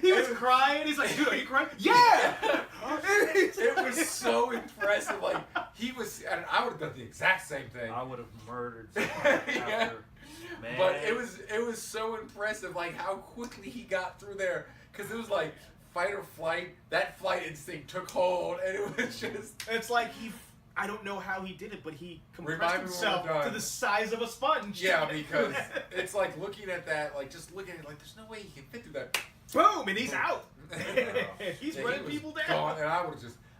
S3: He was crying. He's like, dude, are you crying? Yeah!
S2: It was so impressive. Like, he was... And I would have done the exact same thing.
S1: I would have murdered someone after... Man.
S2: But it was so impressive, like how quickly he got through there, because it was like fight or flight. That flight instinct took hold, and it was just.
S3: It's like I don't know how he did it, but he compressed himself to the size of a sponge.
S2: Yeah, because it's like looking at that, like just looking at it, like there's no way he can fit through that.
S3: Boom, and he's out. He's running people down.
S2: Gone, and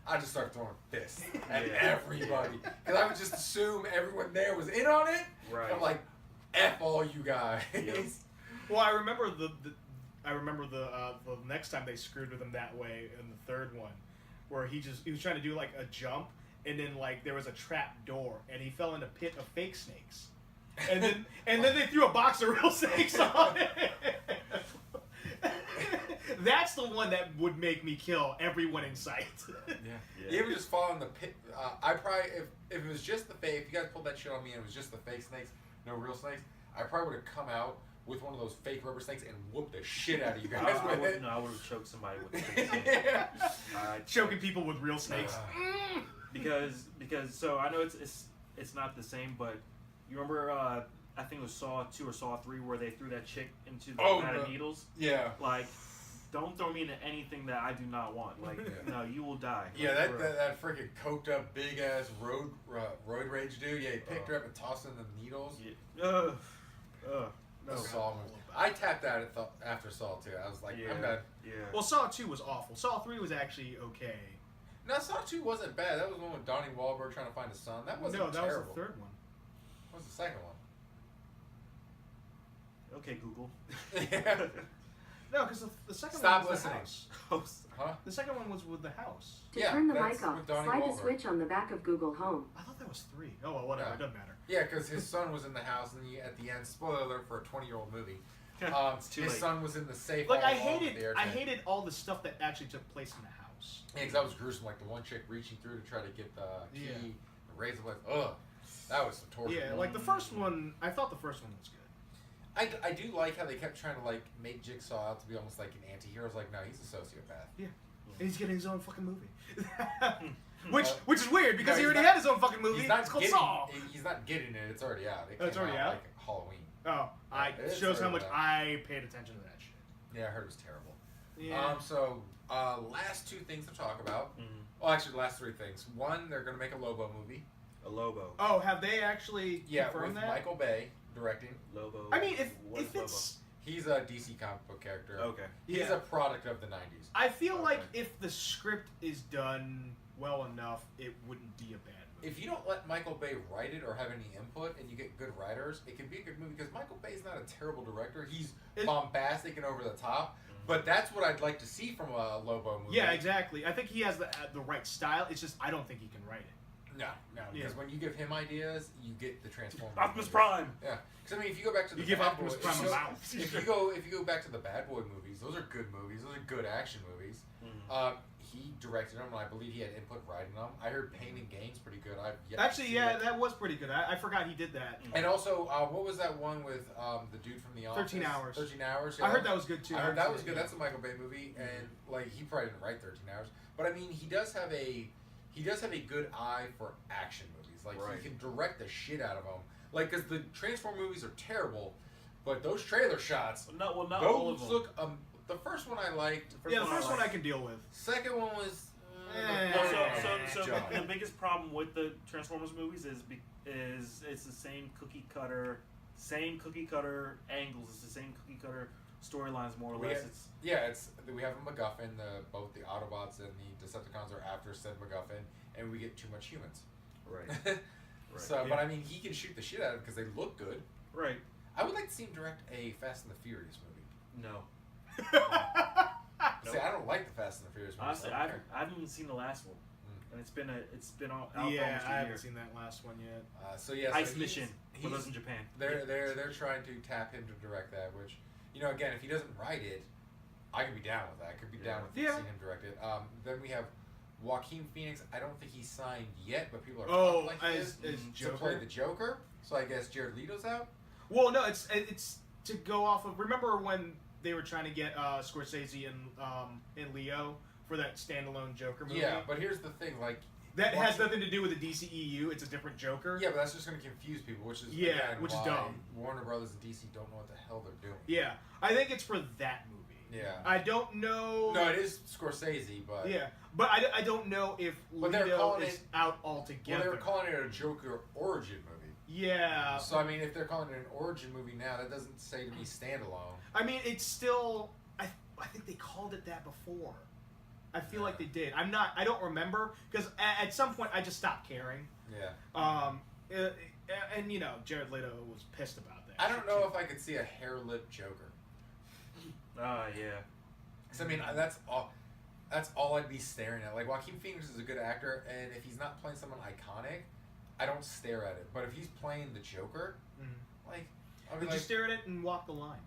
S2: I just start throwing fists at everybody, because I would just assume everyone there was in on it.
S1: Right.
S2: I'm like, F all you guys.
S3: Yes. Well, I remember the next time they screwed with him that way in the third one, where he was trying to do like a jump, and then like there was a trap door, and he fell in a pit of fake snakes, and then they threw a box of real snakes on it. That's the one that would make me kill everyone in sight.
S2: Yeah. You ever just fall in the pit? I probably, if it was just the fake, if you guys pulled that shit on me and it was just the fake snakes, no real snakes, I probably would have come out with one of those fake rubber snakes and whooped the shit out of you guys with it.
S1: No, I would have choked somebody with it.
S3: Choking people with real snakes.
S1: Because so I know it's not the same, but you remember I think it was Saw 2 or Saw 3 where they threw that chick into the vat of needles?
S2: Yeah.
S1: Like, don't throw me into anything that I do not want. Like, no, you will die.
S2: Yeah, that freaking coked up big ass road rage dude. Yeah, he picked her up and tossed her in the needles.
S1: Yeah.
S2: No. Saw movie. I tapped out after Saw 2. I was like, I'm done.
S1: Yeah.
S3: Well, Saw 2 was awful. Saw 3 was actually okay.
S2: No, Saw 2 wasn't bad. That was the one with Donnie Wahlberg trying to find his son. That wasn't terrible.
S3: No, that was the third one.
S2: What was the second one?
S1: Okay, Google.
S2: Yeah.
S3: No, because the second
S2: Stop
S3: one was
S2: listening.
S3: the house.
S2: Huh?
S3: The second one was with the house.
S4: To turn the mic off, slide the switch on the back of Google Home.
S3: I thought that was 3. Oh, well, whatever. It doesn't matter.
S2: Yeah, because his son was in the house, and at the end, spoiler alert for a 20-year-old movie, his son was in the safe.
S3: Like I hated all the stuff that actually took place in the house.
S2: Yeah, because that was gruesome. Like the one chick reaching through to try to get the key, the razor blade. Ugh, that was some torture.
S3: Yeah, like the first one. I thought the first one was good.
S2: I do like how they kept trying to like make Jigsaw out to be almost like an anti-hero. It's like, no, he's a sociopath.
S3: Yeah, and he's getting his own fucking movie. Which is weird because he already had his own fucking movie. It's called Saw.
S2: He's not getting it. It's already out.
S3: It's already out?
S2: Like Halloween.
S3: Oh, it shows how much I paid attention to that shit.
S2: Yeah, I heard it was terrible.
S3: Yeah.
S2: So, last 2 things to talk about. Well, actually, last 3 things. One, they're going to make a Lobo movie.
S1: A Lobo.
S3: Oh, have they actually confirmed
S2: with
S3: that?
S2: Michael Bay directing.
S1: Lobo.
S3: I mean, if it's...
S2: He's a DC comic book character.
S1: Okay.
S2: He's a product of the 90s.
S3: I feel like if the script is done well enough, it wouldn't be a bad movie.
S2: If you don't let Michael Bay write it or have any input and you get good writers, it can be a good movie because Michael Bay's not a terrible director. He's bombastic and over the top. But that's what I'd like to see from a Lobo movie.
S3: Yeah, exactly. I think he has the right style. It's just I don't think he can write it.
S2: No, because when you give him ideas, you get the Transformers.
S1: Optimus Prime.
S2: Yeah, because I mean, if you go back to the
S3: give
S2: Bad
S3: Optimus
S2: Boy,
S3: Prime a mouth.
S2: if you go back to the Bad Boy movies, those are good movies. Those are good action movies. He directed them, and I believe he had input writing them. I heard Pain and Gain's pretty good.
S3: That was pretty good. I forgot he did that.
S2: And also, what was that one with the dude from The Office?
S3: 13 Hours.
S2: 13 Hours. Yeah.
S3: I heard that was good too.
S2: I heard that was good. That's a Michael Bay movie, and like he probably didn't write 13 Hours, but I mean he does have a good eye for action movies. Like he can direct the shit out of them. Like because the Transform movies are terrible, but those trailer shots,
S1: not all of them.
S2: Look. The first one I liked.
S3: The first one I can deal with.
S2: Second one was.
S1: So the biggest problem with the Transformers movies is it's the same cookie cutter angles. It's the same cookie cutter storylines, more or less.
S2: We have a MacGuffin. Both the Autobots and the Decepticons are after said MacGuffin, and we get too much humans.
S1: Right.
S2: So, but I mean, he can shoot the shit out of it because they look good.
S1: Right.
S2: I would like to see him direct a Fast and the Furious movie.
S1: No.
S2: See, I don't like the Fast and the Furious movies.
S1: Honestly, I haven't even seen the last one, and it's been out for almost a year.
S3: I haven't seen that last one yet.
S1: Ice Mission for those in Japan.
S2: They're trying to tap him to direct that, which again, if he doesn't write it, I could be down with that. I could be down with seeing him direct it. Then we have Joaquin Phoenix. I don't think he's signed yet, but people are talking like he is to play the Joker. So I guess Jared Leto's out.
S3: Well, no, it's to go off of. Remember when they were trying to get Scorsese and Leo for that standalone Joker movie?
S2: Yeah, but here's the thing, like
S3: that has nothing to do with the DCEU. It's a different Joker.
S2: Yeah, but that's just going to confuse people, which is
S3: which is dumb.
S2: Warner Brothers and DC don't know what the hell they're doing.
S3: Yeah, I think it's for that movie.
S2: Yeah,
S3: I don't know.
S2: No, it is Scorsese, but
S3: but I don't know if Leo is out altogether.
S2: Well, they were calling it a Joker origin movie.
S3: Yeah.
S2: So I mean, if they're calling it an origin movie now, that doesn't say to me standalone.
S3: I mean, it's still. I think they called it that before. I feel like they did. I don't remember because at some point I just stopped caring.
S2: Yeah.
S3: And Jared Leto was pissed about that.
S2: I don't know if I could see a hair lip Joker.
S1: Yeah.
S2: Because I mean, that's all I'd be staring at. Like Joaquin Phoenix is a good actor, and if he's not playing someone iconic, I don't stare at it. But if he's playing the Joker, like,
S3: Would you stare at it and walk the line?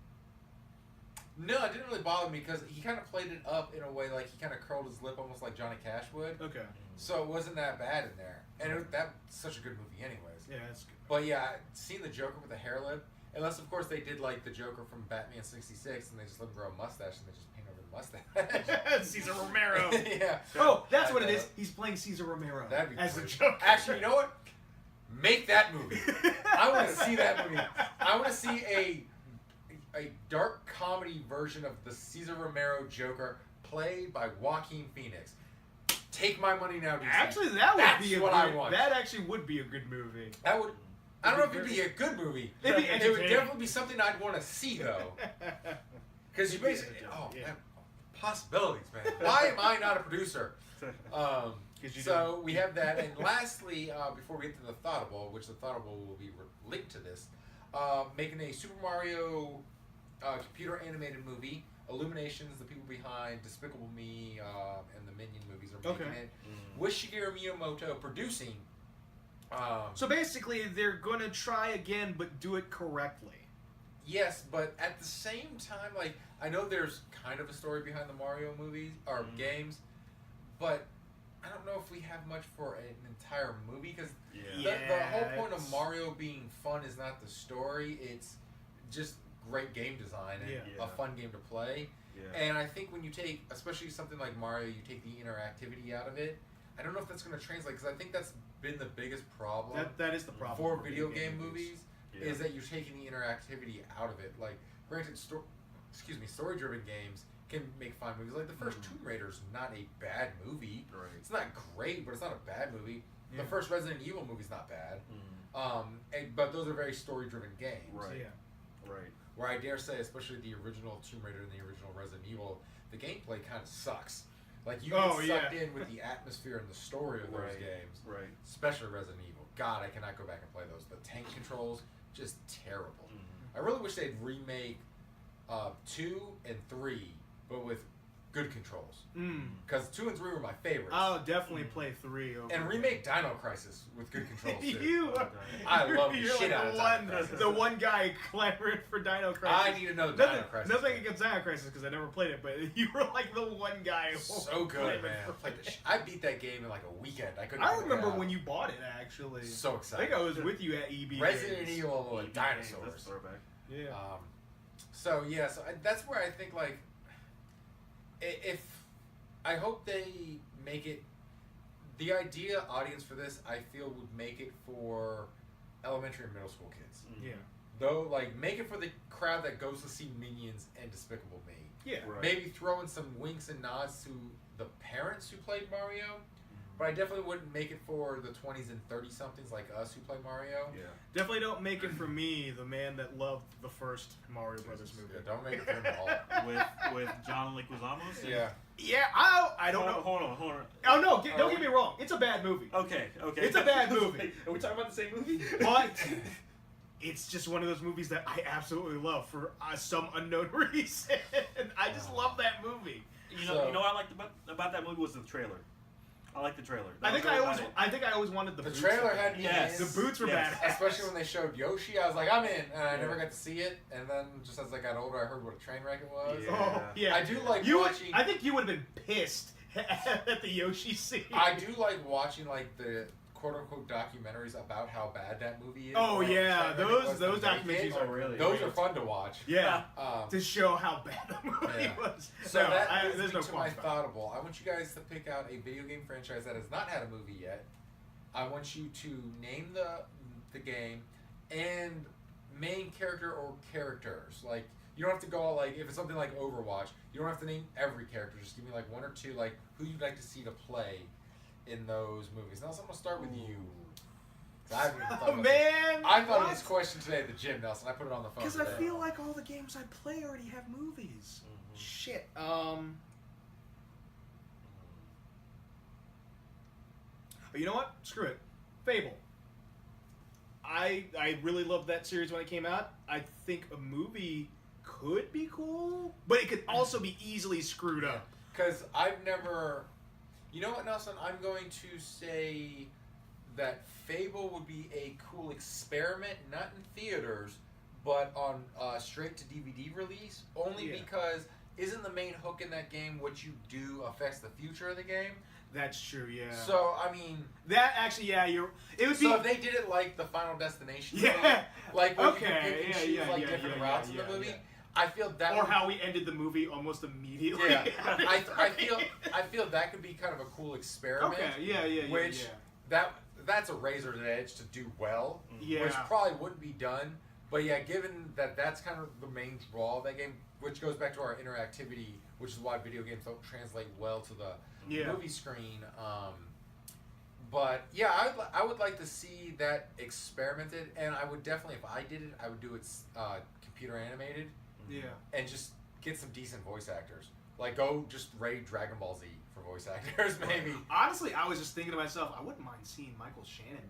S2: No, it didn't really bother me because he kind of played it up in a way like he kind of curled his lip almost like Johnny Cash would.
S3: Okay.
S2: So it wasn't that bad in there, and that's such a good movie, anyways.
S3: Yeah, that's good.
S2: But yeah, seeing the Joker with a hair lip, unless of course they did like the Joker from Batman '66, and they just let him grow a mustache and they just paint over the mustache.
S3: Cesar Romero.
S2: Yeah.
S3: Oh, that's what it is. He's playing Cesar Romero as the Joker.
S2: Actually, you know what? Make that movie. I want to see that movie. I want to see a dark comedy version of the Cesar Romero Joker played by Joaquin Phoenix. Take my money now, DC.
S3: Actually, that would
S2: That's
S3: be
S2: what I want.
S3: That actually would be a good movie.
S2: That would. I don't know if it'd be a good movie.
S3: It'd be
S2: It would definitely be something I'd want to see, though. Because you basically, man, possibilities, man. Why am I not a producer? So we have that, and lastly, before we get to the Thoughtable, which the Thoughtable will be linked to this, making a Super Mario computer animated movie. Illuminations, the people behind Despicable Me and the Minion movies are making it. With Shigeru Miyamoto producing.
S3: So basically, they're going to try again, but do it correctly.
S2: Yes, but at the same time, like, I know there's kind of a story behind the Mario movies, or games, but I don't know if we have much for an entire movie, because the whole point of Mario being fun is not the story, it's just great game design and a fun game to play. And I think when you take, especially something like Mario, you take the interactivity out of it, I don't know if that's going to translate, because I think that's been the biggest problem.
S3: That is the problem
S2: for video game movies. Is that you're taking the interactivity out of it. Like, granted, story-driven games can make fine movies. Like, the first Tomb Raider's not a bad movie.
S1: Right.
S2: It's not great, but it's not a bad movie. The first Resident Evil movie's not bad. But those are very story-driven games.
S1: Right.
S2: Where I dare say, especially the original Tomb Raider and the original Resident Evil, the gameplay kind of sucks. Like, you get sucked in with the atmosphere and the story of those games.
S1: Right.
S2: Especially Resident Evil. God, I cannot go back and play those. The tank controls, just terrible. I really wish they'd remake 2 and 3, but with good controls. Because 2 and 3 were my favorites.
S3: I'll definitely play 3 over.
S2: And remake Dino Crisis with good controls too.
S3: I
S2: love the shit out of Dino Crisis.
S3: The one guy clamoring for Dino Crisis.
S2: I need to know Dino Crisis.
S3: Nothing against Dino Crisis because I never played it, but you were like the one guy.
S2: So good, man. I beat that game in like a weekend.
S3: I remember when you bought it actually.
S2: So excited.
S3: I think I was with you at EB.
S2: Resident Evil and dinosaurs.
S1: That's throwback.
S3: Yeah.
S2: So that's where I think like, if I hope they make it, the idea audience for this I feel would make it for elementary and middle school kids.
S3: Yeah.
S2: Though like make it for the crowd that goes to see Minions and Despicable Me.
S3: Yeah.
S1: Right.
S2: Maybe throw in some winks and nods to the parents who played Mario. But I definitely wouldn't make it for the 20s and 30-somethings like us who play Mario.
S1: Yeah.
S3: Definitely don't make it for me, the man that loved the first Mario Brothers movie.
S2: Yeah, don't make it for him at all.
S1: with John Leguizamo.
S2: Yeah.
S3: Yeah, I don't know.
S1: Hold on.
S3: Oh no! Don't get me wrong. It's a bad movie.
S1: Okay.
S3: It's a bad movie.
S1: Are we talking about the same movie?
S3: But it's just one of those movies that I absolutely love for some unknown reason. I just love that movie.
S1: You know what I liked about that movie was the trailer. I like the trailer.
S3: I think I always wanted the boots.
S2: trailer had
S3: the boots were bad.
S2: Especially when they showed Yoshi, I was like, I'm in, and I never got to see it. And then just as I got older, I heard what a train wreck it was.
S1: Yeah.
S3: Oh, yeah.
S2: I do like watching.
S3: I think you would have been pissed at the Yoshi scene.
S2: I do like watching like the quote unquote documentaries about how bad that movie is.
S3: Oh
S2: like,
S3: yeah, those documentaries are
S1: really
S2: those are fun to watch.
S3: Yeah, to show how bad the movie was.
S2: So that
S3: there's
S2: leads
S3: no
S2: me to my
S3: qualms about it.
S2: thoughtable. I want you guys to pick out a video game franchise that has not had a movie yet. I want you to name the game and main character or characters. Like you don't have to go all, like if it's something like Overwatch, you don't have to name every character. Just give me like one or two, like who you'd like to see to play in those movies. Nelson, I'm gonna start with you. I thought of this question today at the gym, Nelson. I put it on the phone.
S3: Because I feel like all the games I play already have movies.
S1: Mm-hmm.
S3: Shit. You know what? Screw it. Fable. I really loved that series when it came out. I think a movie could be cool, but it could also be easily screwed up.
S2: Because I've never... You know what, Nelson? I'm going to say that Fable would be a cool experiment, not in theaters, but on straight to DVD release. Only because isn't the main hook in that game what you do affects the future of the game?
S3: That's true, yeah.
S2: So I mean,
S3: that actually, it would be.
S2: So if they did it like the Final Destination,
S3: movie,
S2: like when you can pick and choose like different routes in the movie.
S3: Yeah.
S2: I feel that,
S3: or how we ended the movie almost immediately.
S2: Yeah, I feel that could be kind of a cool experiment.
S3: Okay,
S2: Which that's a razor's edge to do well.
S3: Yeah.
S2: Which probably wouldn't be done. But yeah, given that that's kind of the main draw of that game, which goes back to our interactivity, which is why video games don't translate well to the movie screen. But yeah, I would like to see that experimented, and I would definitely, if I did it, I would do it computer animated.
S3: Yeah.
S2: And just get some decent voice actors. Like, go just raid Dragon Ball Z for voice actors, maybe.
S3: Honestly, I was just thinking to myself, I wouldn't mind seeing Michael Shannon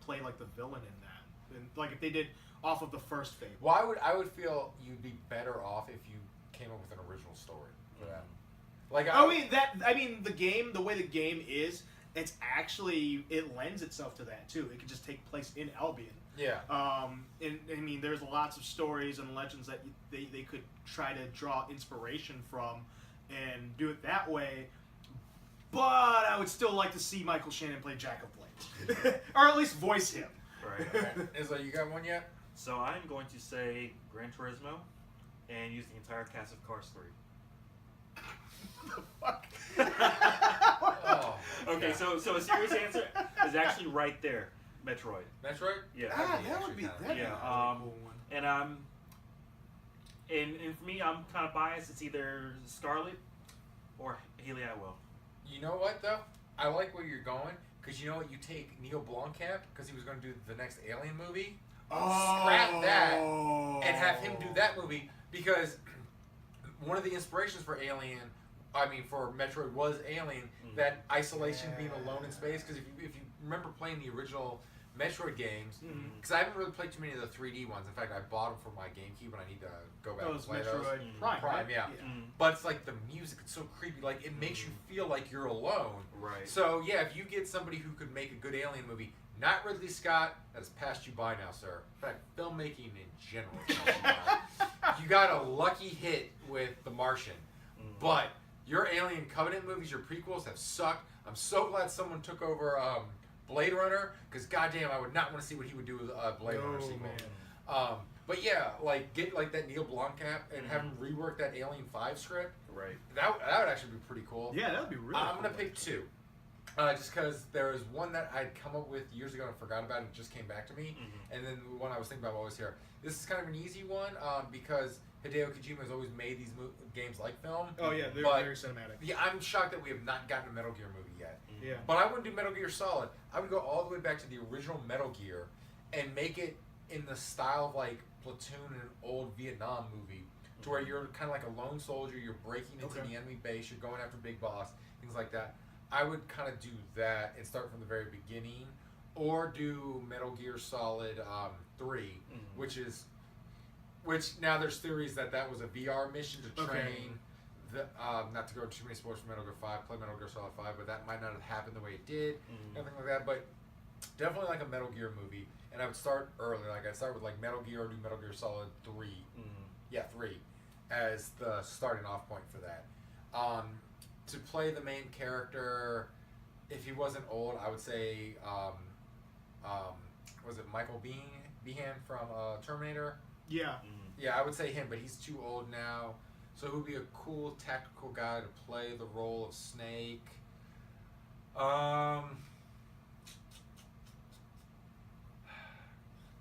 S3: play like the villain in that. And, like if they did off of the first Fable.
S2: Well, I would feel you'd be better off if you came up with an original story for that. Like, the way the game is, it lends itself to that too. It could just take place in Albion. Yeah.
S3: And I mean, there's lots of stories and legends that they could try to draw inspiration from and do it that way. But I would still like to see Michael Shannon play Jack of Blades. Or at least voice him.
S2: Right. Izzo, you got one yet?
S1: So I'm going to say Gran Turismo and use the entire cast of Cars 3.
S3: The fuck?
S1: Okay,
S2: yeah.
S1: So a serious answer is actually right there. Metroid.
S2: Metroid?
S1: Yeah.
S3: That would be a really cool one.
S1: And and for me, I'm kind of biased. It's either Scarlet or Haley Atwell.
S2: You know what though? I like where you're going because you know what? You take Neil Blomkamp because he was going to do the next Alien movie. Scrap that and have him do that movie because one of the inspirations for for Metroid was Alien. That isolation, being alone in space. Because if you remember playing the original Metroid games, because I haven't really played too many of the 3D ones. In fact, I bought them for my GameCube, and I need to go back and play
S3: Metroid
S2: those.
S3: Prime, right?
S2: Yeah. But it's like the music, it's so creepy. Like, it makes you feel like you're alone.
S1: Right.
S2: So, yeah, if you get somebody who could make a good alien movie, not Ridley Scott, that has passed you by now, sir. In fact, filmmaking in general has passed you by. You got a lucky hit with The Martian. But your Alien Covenant movies, your prequels, have sucked. I'm so glad someone took over Blade Runner, because goddamn, I would not want to see what he would do with a Blade Runner sequel. But yeah, like get like that Neil Blomkamp and have him rework that Alien 5 script.
S1: Right.
S2: That would actually be pretty cool.
S3: Yeah, that would be really
S2: I'm
S3: cool.
S2: gonna pick two. Just because there was one that I'd come up with years ago and forgot about, and it just came back to me. And then the one I was thinking about while I was here. This is kind of an easy one because Hideo Kojima has always made these games like film.
S3: Oh yeah, they're very cinematic.
S2: Yeah, I'm shocked that we have not gotten a Metal Gear movie yet.
S3: Yeah.
S2: But I wouldn't do Metal Gear Solid. I would go all the way back to the original Metal Gear and make it in the style of like Platoon in an old Vietnam movie, to where you're kind of like a lone soldier, you're breaking into the enemy base, you're going after Big Boss, things like that. I would kind of do that and start from the very beginning, or do Metal Gear Solid 3, which now there's theories that was a VR mission to train. Not to go too many spoilers for Metal Gear 5, play Metal Gear Solid 5, but that might not have happened the way it did, everything like that. But definitely like a Metal Gear movie, and I would start early. Like I'd start with like Metal Gear, or do Metal Gear Solid 3. Yeah, 3 as the starting off point for that. To play the main character, if he wasn't old, I would say, was it Michael Behan from Terminator?
S3: Yeah.
S2: Yeah, I would say him, but he's too old now. So who would be a cool tactical guy to play the role of Snake?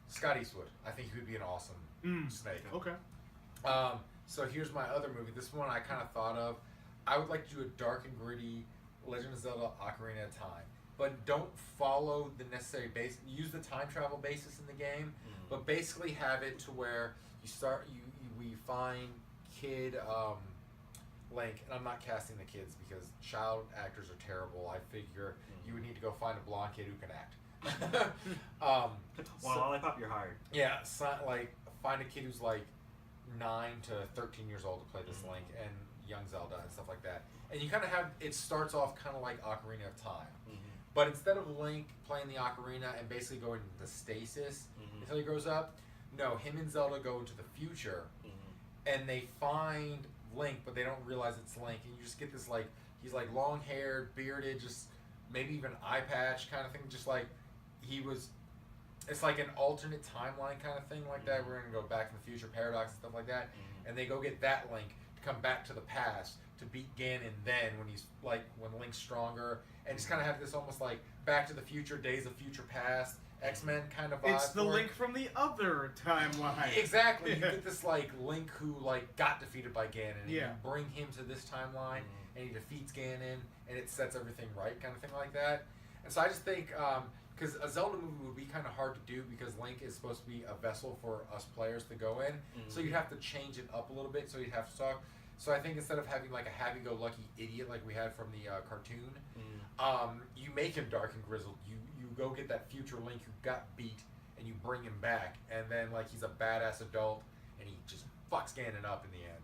S2: Scott Eastwood. I think he would be an awesome Snake.
S3: Okay.
S2: So here's my other movie. This one I kind of thought of. I would like to do a dark and gritty Legend of Zelda Ocarina of Time. But don't follow the necessary base. Use the time travel basis in the game, but basically have it to where we find kid Link, and I'm not casting the kids because child actors are terrible. I figure you would need to go find a blonde kid who can act.
S1: Lollipop, you're hired.
S2: Yeah, so, like find a kid who's like 9 to 13 years old to play this Link and young Zelda and stuff like that. And you kind of have, it starts off kind of like Ocarina of Time. But instead of Link playing the Ocarina and basically going into stasis until he grows up, no, him and Zelda go into the future and they find Link, but they don't realize it's Link. And you just get this like, he's like long haired, bearded, just maybe even eye patch kind of thing, just like he was. It's like an alternate timeline kind of thing like that. We're going to go back in the future, Paradox and stuff like that. And they go get that Link to come back to the past to beat Ganon then when he's like, when Link's stronger. And just kind of have this almost like Back to the Future, Days of Future Past, X-Men kind of vibe.
S3: It's the Link from the other timeline.
S2: Exactly. You get this like Link who like got defeated by Ganon. And you
S3: Yeah.
S2: bring him to this timeline and he defeats Ganon and it sets everything right kind of thing like that. And so I just think, because a Zelda movie would be kind of hard to do because Link is supposed to be a vessel for us players to go in. So you'd have to change it up a little bit. So you'd have to talk. So I think instead of having like a happy-go-lucky idiot like we had from the cartoon, you make him dark and grizzled. You go get that future Link who got beat and you bring him back. And then like he's a badass adult and he just fucks Ganon up in the end.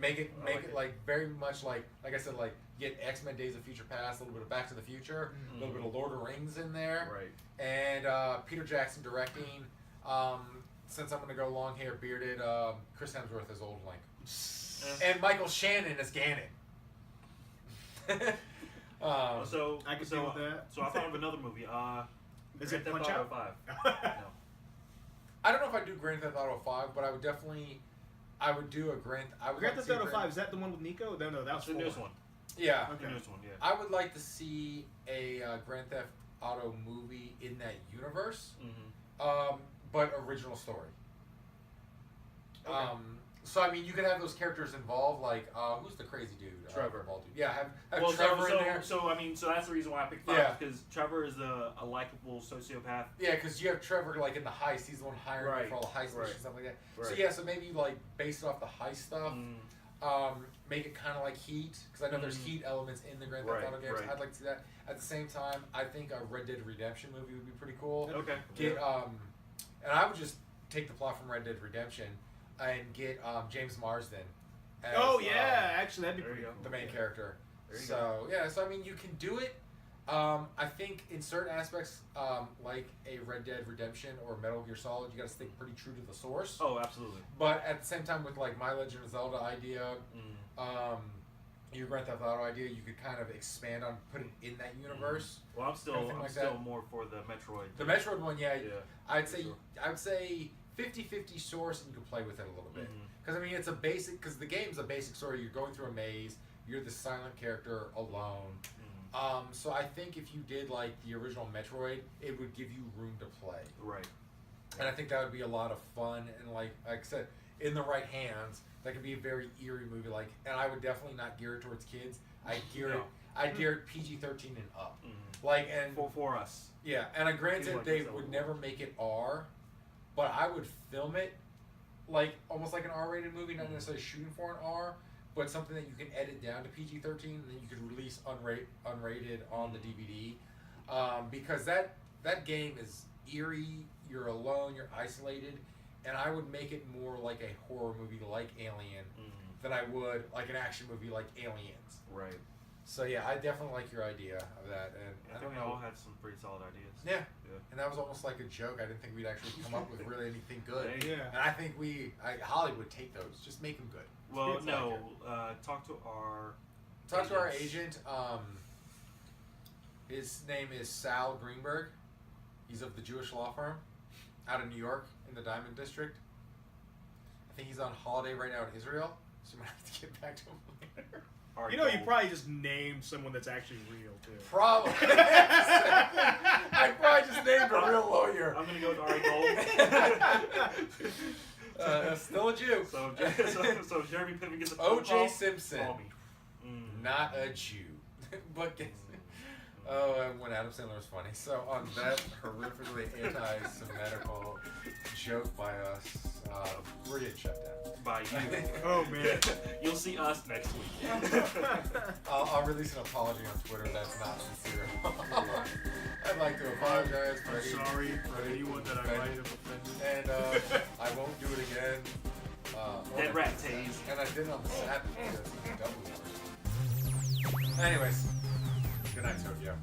S2: Make it like very much like I said, like get X-Men Days of Future Past, a little bit of Back to the Future, a little bit of Lord of the Rings in there,
S1: Right.
S2: And Peter Jackson directing. Since I'm gonna go long hair, bearded, Chris Hemsworth as Old Link, and Michael Shannon as Ganon.
S1: So
S3: I can deal with that.
S1: So I thought of another movie.
S3: Is it
S1: Grand
S3: Punch
S1: Theft
S3: Out?
S1: Auto 5. No.
S2: I don't know if I'd do Grand Theft Auto 5, but I would do a Grand
S3: Theft Auto 5, is that the one with Nico? No, that was
S1: The
S3: 4.
S1: newest one.
S2: Yeah.
S1: The newest one, yeah.
S2: I would like to see a Grand Theft Auto movie in that universe, but original story.
S1: Okay.
S2: So I mean, you could have those characters involved, like who's the crazy dude?
S1: Trevor.
S2: Bald dude. Yeah, have Trevor in there.
S1: So I mean, so that's the reason why I picked 5, because Trevor is a likable sociopath.
S2: Yeah, because you have Trevor like in the heist. He's the one hiring for all the heist missions and stuff like that. So yeah, so maybe like based off the heist stuff. make it kind of like Heat, because I know there's Heat elements in the Grand Theft Auto games. I'd like to see that. At the same time, I think a Red Dead Redemption movie would be pretty cool.
S1: Okay.
S2: And I would just take the plot from Red Dead Redemption and get James Marsden as,
S3: actually that'd be pretty cool.
S2: the main
S3: Yeah.
S2: character.
S1: There you
S2: So yeah, so I mean you can do it. I think in certain aspects, like a Red Dead Redemption or Metal Gear Solid, you got to stay pretty true to the source.
S1: Oh, absolutely.
S2: But at the same time, with like my Legend of Zelda idea, your Grand Theft Auto idea, you could kind of expand on putting in that universe.
S1: Well, I'm still
S2: that.
S1: more for the Metroid.
S2: The Metroid one, yeah. I'd say
S1: sure.
S2: 50-50 source, and you can play with it a little bit. Because I mean, it's a basic. Because the game's a basic story. You're going through a maze. You're the silent character alone. So I think if you did like the original Metroid, it would give you room to play.
S1: Right.
S2: And I think that would be a lot of fun. And like I said, in the right hands, that could be a very eerie movie. Like, and I would definitely not gear it towards kids. I'd gear it PG-13 and up. Like, and
S1: for us.
S2: Yeah, and granted,
S1: Like
S2: they would never make it R, but I would film it like almost like an R-rated movie, not necessarily shooting for an R, but something that you can edit down to PG-13, and then you could release unrated on the DVD, because that game is eerie. You're alone. You're isolated, and I would make it more like a horror movie like Alien than I would like an action movie like Aliens.
S1: Right.
S2: So yeah, I definitely like your idea of that, and
S1: I think we all had some pretty solid ideas.
S2: Yeah. And that was almost like a joke. I didn't think we'd actually come up with really anything good.
S3: Yeah.
S2: And I think Hollywood take those. Just make them good.
S1: Well,
S2: It's
S1: no.
S2: like
S1: Talk to our.
S2: Talk to our agent. His name is Sal Greenberg. He's of the Jewish law firm out of New York in the Diamond District. I think he's on holiday right now in Israel, so you might have to get back to him later.
S3: You know, you probably just named someone that's actually real too.
S2: Probably. I probably just named a real lawyer.
S1: I'm gonna go with Ari Gold.
S2: Still a Jew.
S1: So Jeremy Piven gets a phone
S2: O.J.
S1: call,
S2: Simpson.
S1: call me.
S2: Not a Jew. But when Adam Sandler was funny. So on that horrifically anti-Semitical joke by us, we're getting shut down.
S1: By you.
S3: Oh man.
S1: You'll see us next week.
S2: I'll release an apology on Twitter that's not sincere. I'd like to apologize for
S3: anyone that I might have offended.
S2: And I won't do it again.
S1: Dead rat tase.
S2: And I did it on the Sabbath because it's double. Anyways, good night, Tokyo.